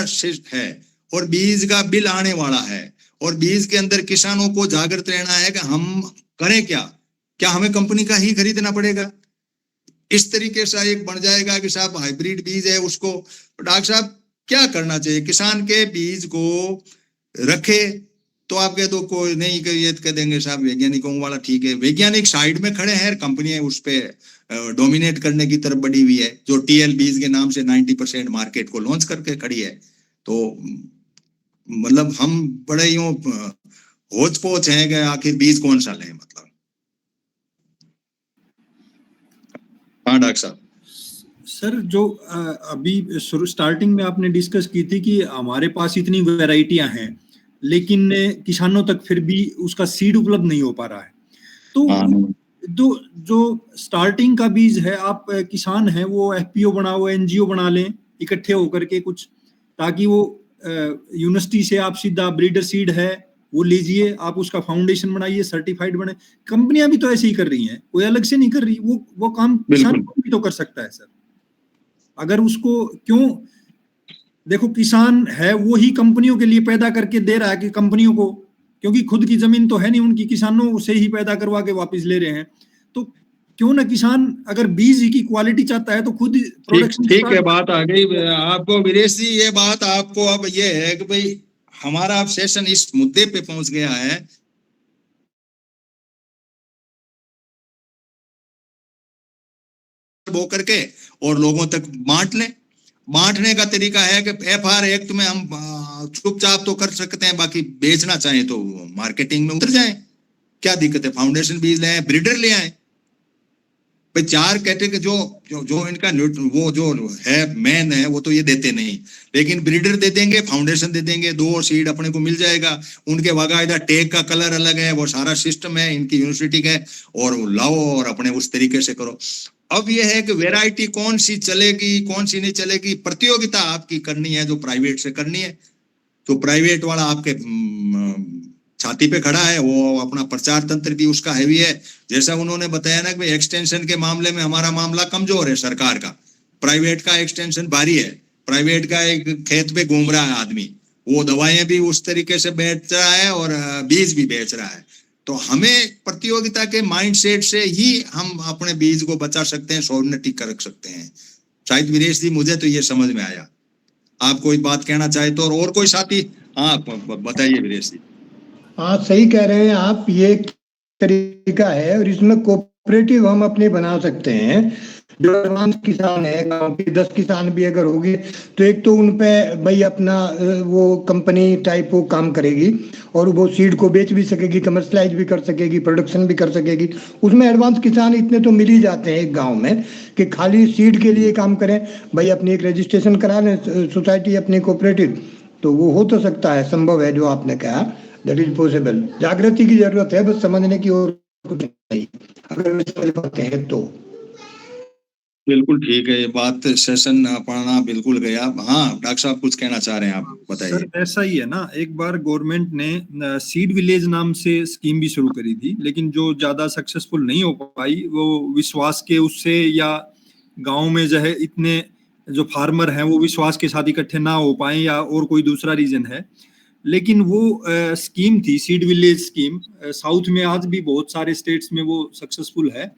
है और बीज का बिल आने वाला है, और बीज के अंदर किसानों को जागृत रहना है कि हम करें क्या हमें कंपनी का ही खरीदना पड़ेगा। इस तरीके से एक बन जाएगा कि साहब हाइब्रिड बीज है उसको, डॉक्टर साहब क्या करना चाहिए किसान के बीज को रखे। तो आप कह दो कोई नहीं ये कह देंगे साहब वैज्ञानिकों वाला ठीक है, वैज्ञानिक साइड में खड़े हैं, कंपनियां उस पे डोमिनेट करने की तरफ बढ़ी हुई है, जो TL बीज के नाम से 90% मार्केट को लॉन्च करके खड़ी है। तो मतलब हम बड़े यूं होच पोच हैं कि आखिर बीज कौन सा लें। मतलब हाँ डॉक्टर साहब। सर जो अभी स्टार्टिंग में आपने डिस्कस की थी कि हमारे पास इतनी वैरायटियां हैं लेकिन किसानों तक फिर भी उसका सीड उपलब्ध नहीं हो पा रहा है। तो जो स्टार्टिंग का बीज है, आप किसान हैं वो FPO बनाओ, NGO बना लें इकट्ठे होकर के कुछ, ताकि वो यूनिवर्सिटी से आप सीधा ब्रीडर सीड है वो लीजिए, आप उसका फाउंडेशन बनाइए, सर्टिफाइड बने। कंपनियां भी तो ऐसे ही कर रही हैं, कोई अलग से नहीं कर रही, वो काम किसान भी तो कर सकता है सर। अगर उसको क्यों, देखो किसान है वो ही कंपनियों के लिए पैदा करके दे रहा है कि कंपनियों को, क्योंकि खुद की जमीन तो है नहीं उनकी, किसानों से ही पैदा करवा के वापस ले रहे हैं। तो क्यों ना किसान अगर बीज की क्वालिटी चाहता है तो खुद प्रोडक्शन। ठीक है, बात आ गई आपको वीरेश जी। ये बात आपको अब ये है कि भाई हमारा अब सेशन इस मुद्दे पे पहुंच गया है वो करके और लोगों तक बांट लें। बांटने का तरीका है कि FR एक्ट में हम चुपचाप तो कर सकते हैं, बाकी बेचना चाहें तो मार्केटिंग में उतर जाएं, क्या दिक्कत है। फाउंडेशन बीज ले आए, ब्रीडर ले आए, भाई 4 कैटेगरी जो इनका वो जो है मेन है वो तो ये देते नहीं, लेकिन ब्रीडर दे देंगे, फाउंडेशन दे देंगे, 2 सीड अपने को मिल जाएगा। उनके बाकायदा टैग का कलर अलग है, वो सारा सिस्टम है इनकी यूनिवर्सिटी का, और लाओ और अपने उस तरीके से करो। अब ये है कि वैरायटी कौन सी चलेगी कौन सी नहीं चलेगी, प्रतियोगिता आपकी करनी है जो प्राइवेट से करनी है। तो प्राइवेट वाला आपके छाती पे खड़ा है, वो अपना प्रचार तंत्र भी उसका हैवी है। जैसा उन्होंने बताया ना कि एक्सटेंशन के मामले में हमारा मामला कमजोर है सरकार का, प्राइवेट का एक्सटेंशन भारी है। प्राइवेट का एक खेत पे घूम रहा है आदमी, वो दवाएं भी उस तरीके से बेच रहा है और बीज भी बेच रहा है। तो हमें प्रतियोगिता के माइंडसेट से ही हम अपने बीज को बचा सकते हैं, सॉवर्निटी कर सकते हैं। शायद वीरेश जी मुझे तो ये समझ में आया। आप कोई बात कहना चाहे तो, और कोई साथी? हाँ बताइए वीरेश जी। हाँ सही कह रहे हैं आप, ये एक तरीका है और इसमें कोऑपरेटिव हम अपने बना सकते हैं। जो एडवांस किसान है, गांव के 10 किसान भी अगर होंगे तो एक तो उन पे भाई अपना वो कंपनी टाइप वो काम करेगी और वो सीड को बेच भी सकेगी, कमर्शलाइज भी कर सकेगी, प्रोडक्शन भी कर सकेगी। उसमें एडवांस किसान इतने तो मिल ही जाते हैं एक गांव में कि खाली सीड के लिए काम करें, भाई अपनी एक रजिस्ट्रेशन करा लें सोसाइटी अपनी कोऑपरेटिव, तो वो हो तो सकता है, संभव है जो आपने कहा, दैट इज पॉसिबल। जागृति की जरूरत है बस, समझने की और कुछ नहीं, अगर समझ पाते हैं तो। बिल्कुल ठीक है, ये बात सेशन पढ़ना बिल्कुल गया। हाँ डॉक्टर साहब कुछ कहना चाह रहे हैं, आप बताइए। सर ऐसा ही है ना, एक बार गवर्नमेंट ने सीड विलेज नाम से स्कीम भी शुरू करी थी, लेकिन जो ज्यादा सक्सेसफुल नहीं हो पाई वो विश्वास के उससे, या गांव में जो है इतने जो फार्मर हैं वो विश्वास के साथ इकट्ठे ना हो पाए, या और कोई दूसरा रीजन है। लेकिन वो स्कीम थी सीड विलेज स्कीम, साउथ में आज भी बहुत सारे स्टेट्स में वो सक्सेसफुल है।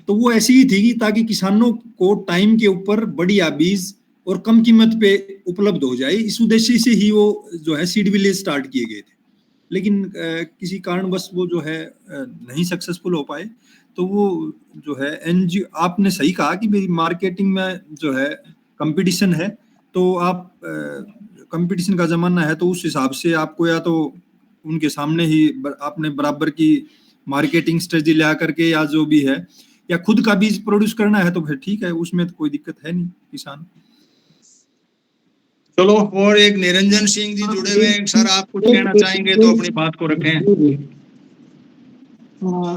तो वो ऐसी ही थी कि ताकि किसानों को टाइम के ऊपर बढ़िया बीज और कम कीमत पे उपलब्ध हो जाए, इस उद्देश्य से ही वो जो है सीड विलेज स्टार्ट किए गए थे। लेकिन किसी कारणवश वो जो है नहीं सक्सेसफुल हो पाए। तो वो जो है एनजीओ, आपने सही कहा कि मेरी मार्केटिंग में जो है कंपटीशन है, तो आप कंपटीशन का जमाना है, तो उस हिसाब से आपको या तो उनके सामने ही आपने बराबर की मार्केटिंग स्ट्रेटजी ला करके, या जो भी है, या खुद का बीज प्रोड्यूस करना है तो फिर ठीक है, उसमें तो कोई दिक्कत है नहीं किसान। चलो, और एक निरंजन सिंह जी जुड़े हुए हैं। सर आप कुछ कहना चाहेंगे तो अपनी बात को रखें।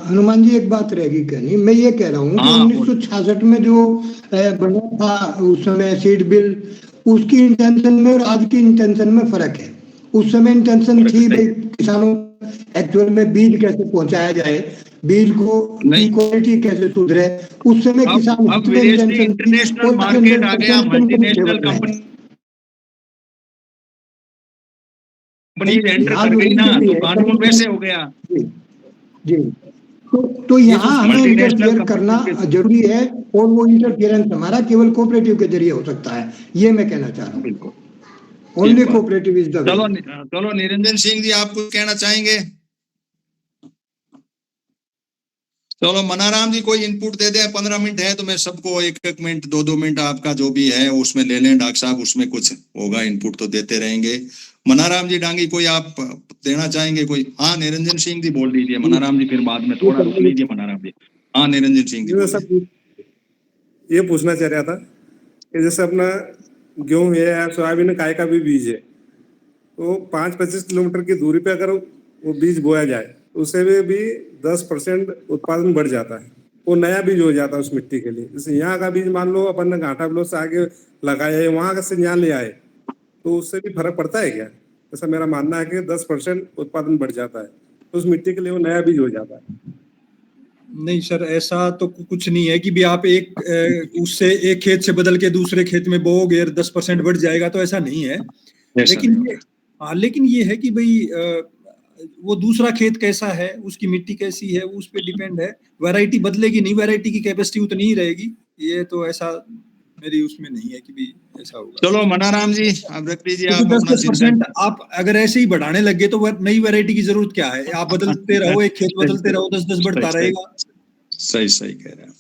हनुमान जी एक बात रहेगी कहनी, मैं ये कह रहा हूँ कि 1966 में जो बना था उस समय सीड बिल, उसकी इंटेंशन में और आज की इंटेंशन में फर्क है। उस समय इंटेंशन थी भाई किसानों एक्चुअल में बीज कैसे पहुंचाया जाए, बीज को की क्वालिटी कैसे सुधरे। उस समय किसान इंटरनेशनल मार्केट आ गया, मल्टीनेशनल कंपनी एंटर कर गई ना, तो कानून वैसे हो गया जी। तो यहाँ हमें इंटरफेयर करना जरूरी है, और वो इंटरफेरेंस हमारा केवल कोऑपरेटिव के जरिए हो सकता है, ये मैं कहना चाह रहा हूँ। बिल्कुल, ओनली कोऑपरेटिव इज द। चलो निरंजन सिंह जी आप कुछ कहना चाहेंगे? चलो मनाराम जी कोई इनपुट दे दें, 15 मिनट है तो मैं सबको 1-1 मिनट 2-2 मिनट आपका जो भी है उसमें ले लें। डॉक्टर साहब उसमें कुछ होगा इनपुट तो देते रहेंगे। मनाराम जी डांगी कोई आप देना चाहेंगे कोई? हाँ निरंजन सिंह जी बोल दीजिए, मनाराम जी फिर बाद में थोड़ा रुक लीजिए मनाराम जी। हाँ निरंजन सिंह जी सब ये पूछना चाह रहा था कि जैसे अपना गेहूं है या सोयाबीन काय का भी बीज है, तो 5-25 किलोमीटर की दूरी पे अगर वो बीज बोया जाए उससे भी 10% उत्पादन बढ़ जाता है, वो नया बीज हो जाता है उस मिट्टी के लिए। जैसे यहाँ का बीज मान लो अपन ने घाटा बिलो से आगे लगाया है, वहां का संज्ञान ले आए, तो उससे भी फर्क पड़ता है क्या? ऐसा मेरा मानना है कि 10% उत्पादन बढ़ जाता है, तो उस मिट्टी के लिए वो नया बीज हो जाता है। नहीं सर, ऐसा तो कुछ नहीं है कि भी आप उससे एक खेत से बदल के दूसरे खेत में बोओगे 10% बढ़ जाएगा, तो ऐसा नहीं है। लेकिन ये है कि भाई वो दूसरा खेत कैसा है, उसकी मिट्टी कैसी है, उस पर डिपेंड है। वैरायटी बदलेगी नहीं, वैरायटी की कैपेसिटी उतनी ही रहेगी। ये तो ऐसा मेरी उसमें नहीं है कि भी ऐसा होगा। चलो मनाराम जी आप रख लीजिए, आप 10% आप अगर ऐसे ही बढ़ाने लगे तो नई वैरायटी की जरूरत क्या है? आप बदलते रहो, एक खेत बदलते रहो, 10-10 बढ़ता रहेगा। सही कह रहे हैं।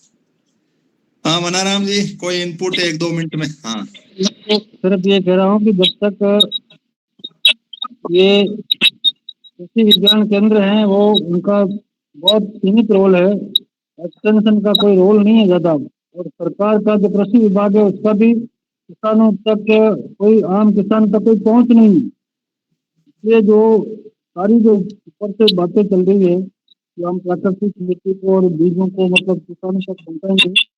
हाँ मनाराम जी कोई इनपुट 1-2 मिनट में? हाँ सिर्फ ये कह रहा हूँ कि जब तक ये कृषि विज्ञान केंद्र हैं वो उनका बहुत सीमित रोल है, एक्सटेंशन का कोई रोल नहीं है ज्यादा, और सरकार का जो कृषि विभाग है उसका भी किसानों तक कोई आम किसान तक कोई पहुंच नहीं है। इसलिए जो सारी जो ऊपर से बातें चल रही है कि हम प्राकृतिक खेती को और बीजों को मतलब किसानों तक पहुंचाएंगे,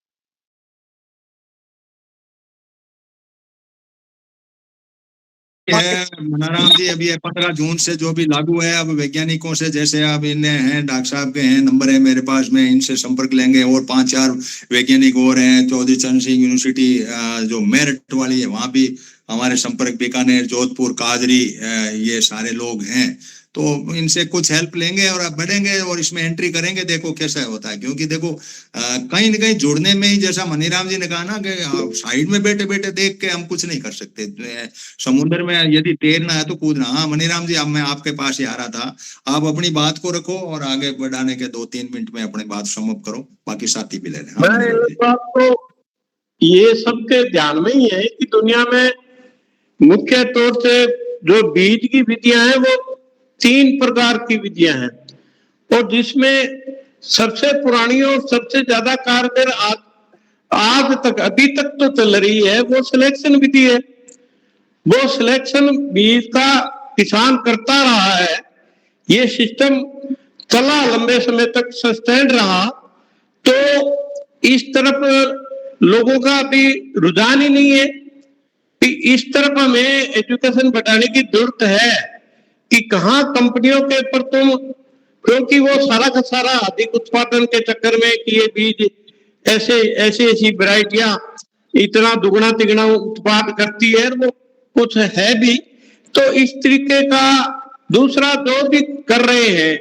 मनाराम जी अभी 15 जून से जो भी लागू है, अब वैज्ञानिकों से जैसे आप इन्हें हैं, डॉक्टर साहब के हैं नंबर है मेरे पास में, इनसे संपर्क लेंगे। और 5-4 वैज्ञानिक और हैं, चौधरी चरण सिंह यूनिवर्सिटी जो मेरठ वाली है वहां भी हमारे संपर्क, बीकानेर, जोधपुर, काजरी, ये सारे लोग हैं। तो इनसे कुछ हेल्प लेंगे और आप बढ़ेंगे और इसमें एंट्री करेंगे, देखो कैसा होता है। क्योंकि देखो कहीं न कहीं जुड़ने में ही, जैसा मनीराम जी ने कहा ना कि साइड में बैठे बैठे देख के हम कुछ नहीं कर सकते। समुद्र में यदि तैरना है तो कूदना। हाँ मनीराम जी अब मैं आपके पास ही आ रहा था, आप अपनी बात को रखो और आगे बढ़ाने के 2-3 मिनट में अपनी बात समाप्त करो, बाकी साथी भी ले लें। ये सबके ध्यान में ही है कि दुनिया में मुख्य तौर से जो बीज की विधियां हैं वो 3 प्रकार की विधियां हैं, और जिसमें सबसे पुरानी और सबसे ज्यादा कारगर आज तक अभी तक तो चल रही है वो सिलेक्शन विधि है। वो सिलेक्शन बीज का किसान करता रहा है, ये सिस्टम चला लंबे समय तक सस्टेन रहा, तो इस तरफ लोगों का अभी रुझान ही नहीं है कि इस तरफ हमें एजुकेशन बढ़ाने की जरूरत है कि कहाँ कंपनियों के ऊपर तुम, क्योंकि वो सारा का सारा अधिक उत्पादन के चक्कर में कि ये बीज ऐसी वैरायटियां इतना दुगना तिगुना उत्पाद करती है, वो कुछ है भी। तो इस तरीके का दूसरा जो भी कर रहे हैं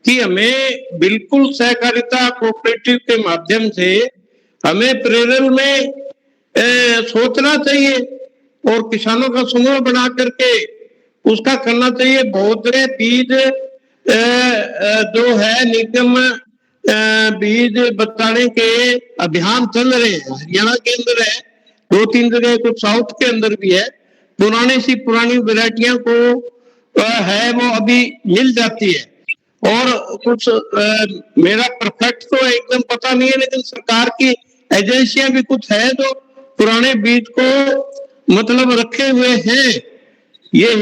कि हमें बिल्कुल सहकारिता कोऑपरेटिव के माध्यम से हमें प्रेरल में सोचना चाहिए और किसानों का समूह बना करके उसका करना चाहिए। बहुत से बीज जो है निगम बीज बताने के अभियान चल रहे हैं, हरियाणा के अंदर है, 2-3 जगह, कुछ साउथ के अंदर भी है। पुरानी वैरायटियां को है वो अभी मिल जाती है, और कुछ मेरा परफेक्ट तो एकदम पता नहीं है, लेकिन सरकार की एजेंसियां भी कुछ है जो पुराने बीज को मतलब रखे हुए हैं ये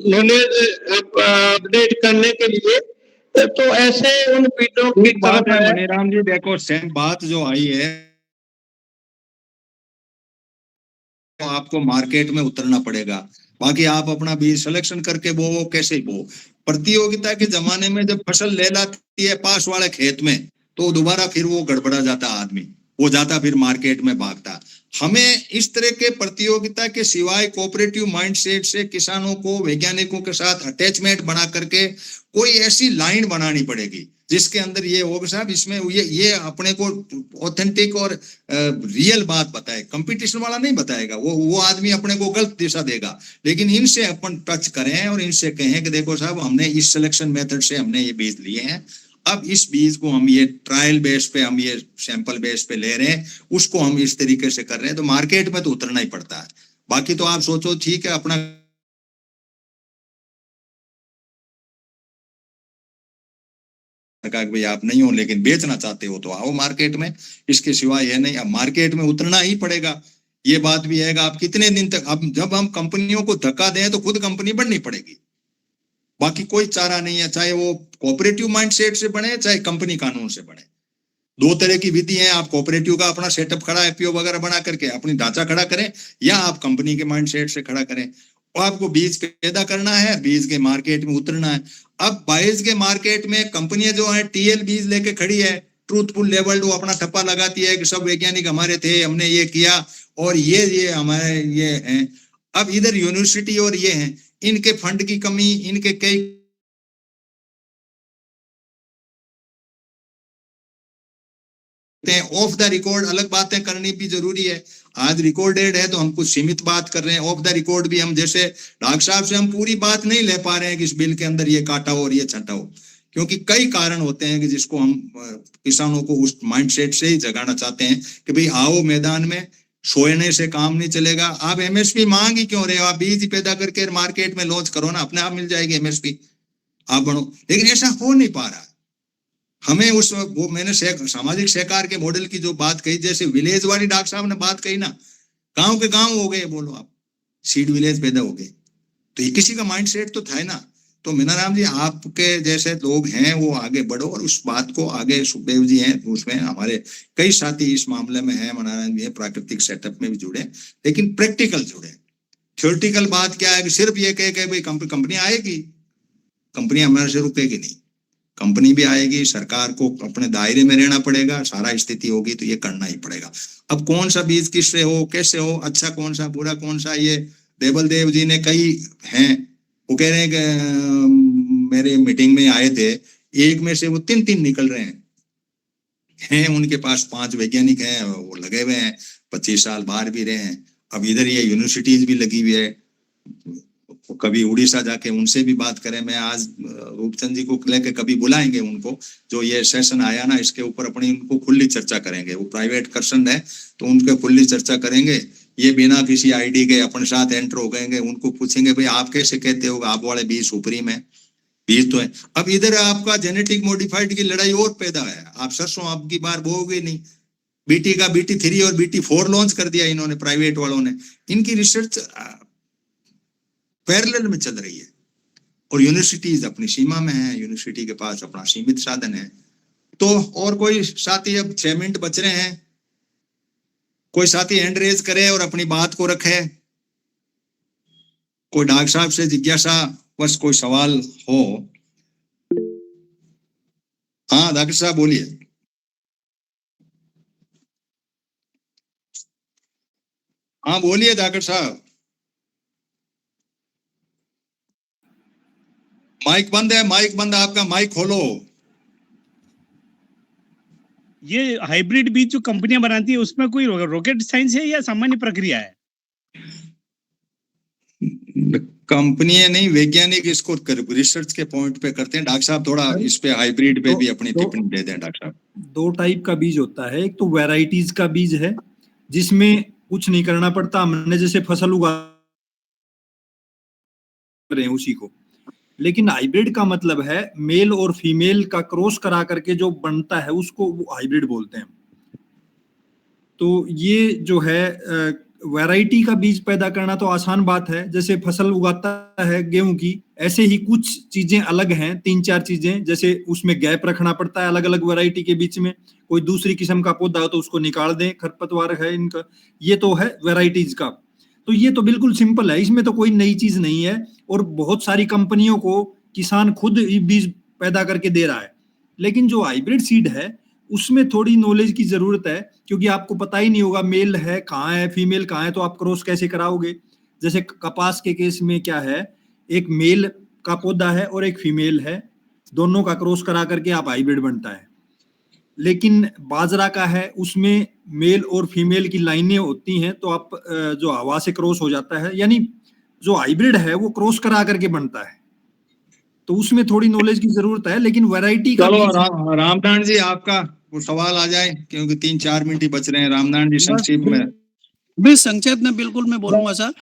नॉलेज अपडेट करने के लिए। तो ऐसे उन बीजों की बात है मनीराम जी, देखो सेम बात जो आई है, तो आपको मार्केट में उतरना पड़ेगा। बाकी आप अपना बीज सिलेक्शन करके बो कैसे बो। प्रतियोगिता के जमाने में जब फसल ले लाती है पास वाले खेत में, तो दोबारा फिर वो गड़बड़ा जाता आदमी, वो जाता फिर मार्केट में भागता। हमें इस तरह के प्रतियोगिता के सिवाय कोऑपरेटिव माइंडसेट से किसानों को वैज्ञानिकों के साथ अटैचमेंट बना करके कोई ऐसी लाइन बनानी पड़ेगी जिसके अंदर ये होगा साहब, इसमें ये अपने को ऑथेंटिक और रियल बात बताए। कंपटीशन वाला नहीं बताएगा, वो आदमी अपने को गलत दिशा देगा। लेकिन इनसे अपन टच करें और इनसे कहें कि देखो साहब, हमने इस सिलेक्शन मेथड से हमने ये बीज लिए हैं, अब इस बीज को हम ये ट्रायल बेस पे, हम ये सैंपल बेस पे ले रहे हैं, उसको हम इस तरीके से कर रहे हैं, तो मार्केट में तो उतरना ही पड़ता है। बाकी तो आप सोचो ठीक है, अपना भाई आप नहीं हो लेकिन बेचना चाहते हो तो आओ मार्केट में, इसके सिवा यह नहीं। अब मार्केट में उतरना ही पड़ेगा, ये बात भी है। आप कितने दिन तक, अब जब हम कंपनियों को धक्का दें तो खुद कंपनी बढ़नी पड़ेगी, बाकी कोई चारा नहीं है। चाहे वो कोऑपरेटिव माइंडसेट से बने, चाहे कंपनी कानून से बने। दो तरह की विधि है, आप कोऑपरेटिव का अपना सेटअप खड़ा, एफपीओ वगैरह बना करके अपनी ढांचा खड़ा करें, या आप कंपनी के माइंडसेट से खड़ा करें। और आपको बीज पैदा करना है, बीज के मार्केट में उतरना है। अब बीज के मार्केट में कंपनियां जो है टीएल बीज लेके खड़ी है, ट्रूथफुल लेवल्ड, वो अपना ठप्पा लगाती है कि सब वैज्ञानिक हमारे थे, हमने ये किया और ये हमारे ये हैं। अब इधर यूनिवर्सिटी और ये हैं, इनके फंड की कमी, इनके कई ऑफ द रिकॉर्ड अलग बातें करनी भी जरूरी है। आज रिकॉर्डेड है तो हम कुछ सीमित बात कर रहे हैं, ऑफ द रिकॉर्ड भी हम, जैसे डॉक्टर साहब से हम पूरी बात नहीं ले पा रहे हैं कि इस बिल के अंदर ये काटा हो और ये छंटा हो, क्योंकि कई कारण होते हैं कि जिसको हम किसानों को उस माइंडसेट से ही जगाना चाहते हैं कि भाई आओ मैदान में, सोने से काम नहीं चलेगा। आप एमएसपी मांग ही क्यों रहे हो? आप बीज पैदा करके मार्केट में लॉन्च करो ना, अपने आप मिल जाएगी एमएसपी, आप बढ़ो। लेकिन ऐसा हो नहीं पा रहा। हमें वो मैंने सामाजिक सहकार के मॉडल की जो बात कही, जैसे विलेज वाली डॉक्टर साहब ने बात कही ना, गांव के गांव हो गए, बोलो आप सीड विलेज पैदा हो गए, तो ये किसी का माइंडसेट तो था ना। तो मीनाराम जी, आपके जैसे लोग हैं वो आगे बढ़ो और उस बात को आगे, सुखदेव जी हैं उसमें, हमारे कई साथी इस मामले में हैं, मनारायण जी प्राकृतिक सेटअप में भी जुड़े, लेकिन प्रैक्टिकल जुड़े। थ्योरेटिकल बात क्या है कि सिर्फ ये कहे भाई कंपनी आएगी, कंपनी हमारे से रुकेगी नहीं, कंपनी भी आएगी, सरकार को अपने दायरे में रहना पड़ेगा, सारा स्थिति होगी तो ये करना ही पड़ेगा। अब कौन सा बीज किससे हो, कैसे हो, अच्छा कौन सा, बुरा कौन सा, ये देवल देव जी ने कई हैं, वो कह रहे हैं कि मेरे मीटिंग में आए थे, एक में से वो 3 निकल रहे हैं, उनके पास 5 वैज्ञानिक हैं, वो लगे हुए हैं, 25 साल बाहर भी रहे हैं। अब इधर ये यूनिवर्सिटीज भी लगी हुई है, कभी उड़ीसा जाके उनसे भी बात करें। मैं आज रूपचंद जी को लेके कभी बुलाएंगे उनको, जो ये सेशन आया ना इसके ऊपर अपनी उनको खुली चर्चा करेंगे। वो प्राइवेट पर्सन है तो उनके खुली चर्चा करेंगे, ये बिना किसी आईडी के अपने साथ एंटर हो गएंगे। उनको पूछेंगे भाई आप कैसे कहते हो, आप वाले बीज सुप्रीम है, बीज तो है। अब इधर आपका जेनेटिक मॉडिफाइड की लड़ाई और पैदा है। आप सरसों आपकी बार बोओगे नहीं, बीटी का BT3 और BT4 लॉन्च कर दिया इन्होंने, प्राइवेट वालों ने। इनकी रिसर्च पैरेलल में चल रही है और यूनिवर्सिटीज अपनी सीमा में है, यूनिवर्सिटी के पास अपना सीमित साधन है। तो और कोई साथी, अब 6 मिनट बच रहे हैं, कोई साथी हैंड रेज करे और अपनी बात को रखे। कोई डॉक्टर साहब से जिज्ञासा बस कोई सवाल हो। हाँ डॉक्टर साहब बोलिए। हाँ बोलिए डॉक्टर साहब। माइक बंद है, माइक बंद है आपका, माइक खोलो। ये हाइब्रिड बीज जो कंपनियां बनाती है उसमें कोई रॉकेट साइंस है या सामान्य प्रक्रिया है? कंपनियां नहीं, वैज्ञानिक इसको रिसर्च के पॉइंट पे करते हैं। डॉक्टर साहब थोड़ा इस पे हाइब्रिड पे भी अपनी टिप्पणी दे दें डॉक्टर साहब। 2 टाइप का बीज होता है। एक तो वैरायटीज का बीज है जिसमें कुछ नहीं करना पड़ता, हमने जैसे फसल उगा रहे हैं उसी को। लेकिन हाइब्रिड का मतलब है मेल और फीमेल का क्रॉस करा करके जो बनता है उसको हाइब्रिड बोलते हैं। तो ये जो है वैरायटी का बीज पैदा करना तो आसान बात है, जैसे फसल उगाता है गेहूं की, ऐसे ही कुछ चीजें अलग हैं, 3-4 चीजें, जैसे उसमें गैप रखना पड़ता है अलग अलग वैरायटी के बीच में। कोई दूसरी किस्म का पौधा हो तो उसको निकाल दें, खरपतवार है इनका, ये तो है वैरायटीज का। तो ये तो बिल्कुल सिंपल है, इसमें तो कोई नई चीज नहीं है और बहुत सारी कंपनियों को किसान खुद बीज पैदा करके दे रहा है। लेकिन जो हाइब्रिड सीड है उसमें थोड़ी नॉलेज की जरूरत है, क्योंकि आपको पता ही नहीं होगा मेल है कहाँ है फीमेल कहाँ है, तो आप क्रॉस कैसे कराओगे। जैसे कपास के केस में क्या है, एक मेल का पौधा है और एक फीमेल है, दोनों का क्रॉस करा करके आप हाइब्रिड बनता है। लेकिन बाजरा का है उसमें मेल और फीमेल की लाइनें होती हैं, तो आप जो हवा से क्रॉस हो जाता है, यानी जो हाइब्रिड है वो क्रॉस करा करके बनता है, तो उसमें थोड़ी नॉलेज की जरूरत है। लेकिन वैरायटी का चलो रामनारायण जी आपका वो सवाल आ जाए, क्योंकि 3-4 मिनट ही बच रहे हैं। रामनारायण जी संक्षेप में। संक्षेप में बिल्कुल मैं बोलूंगा सर।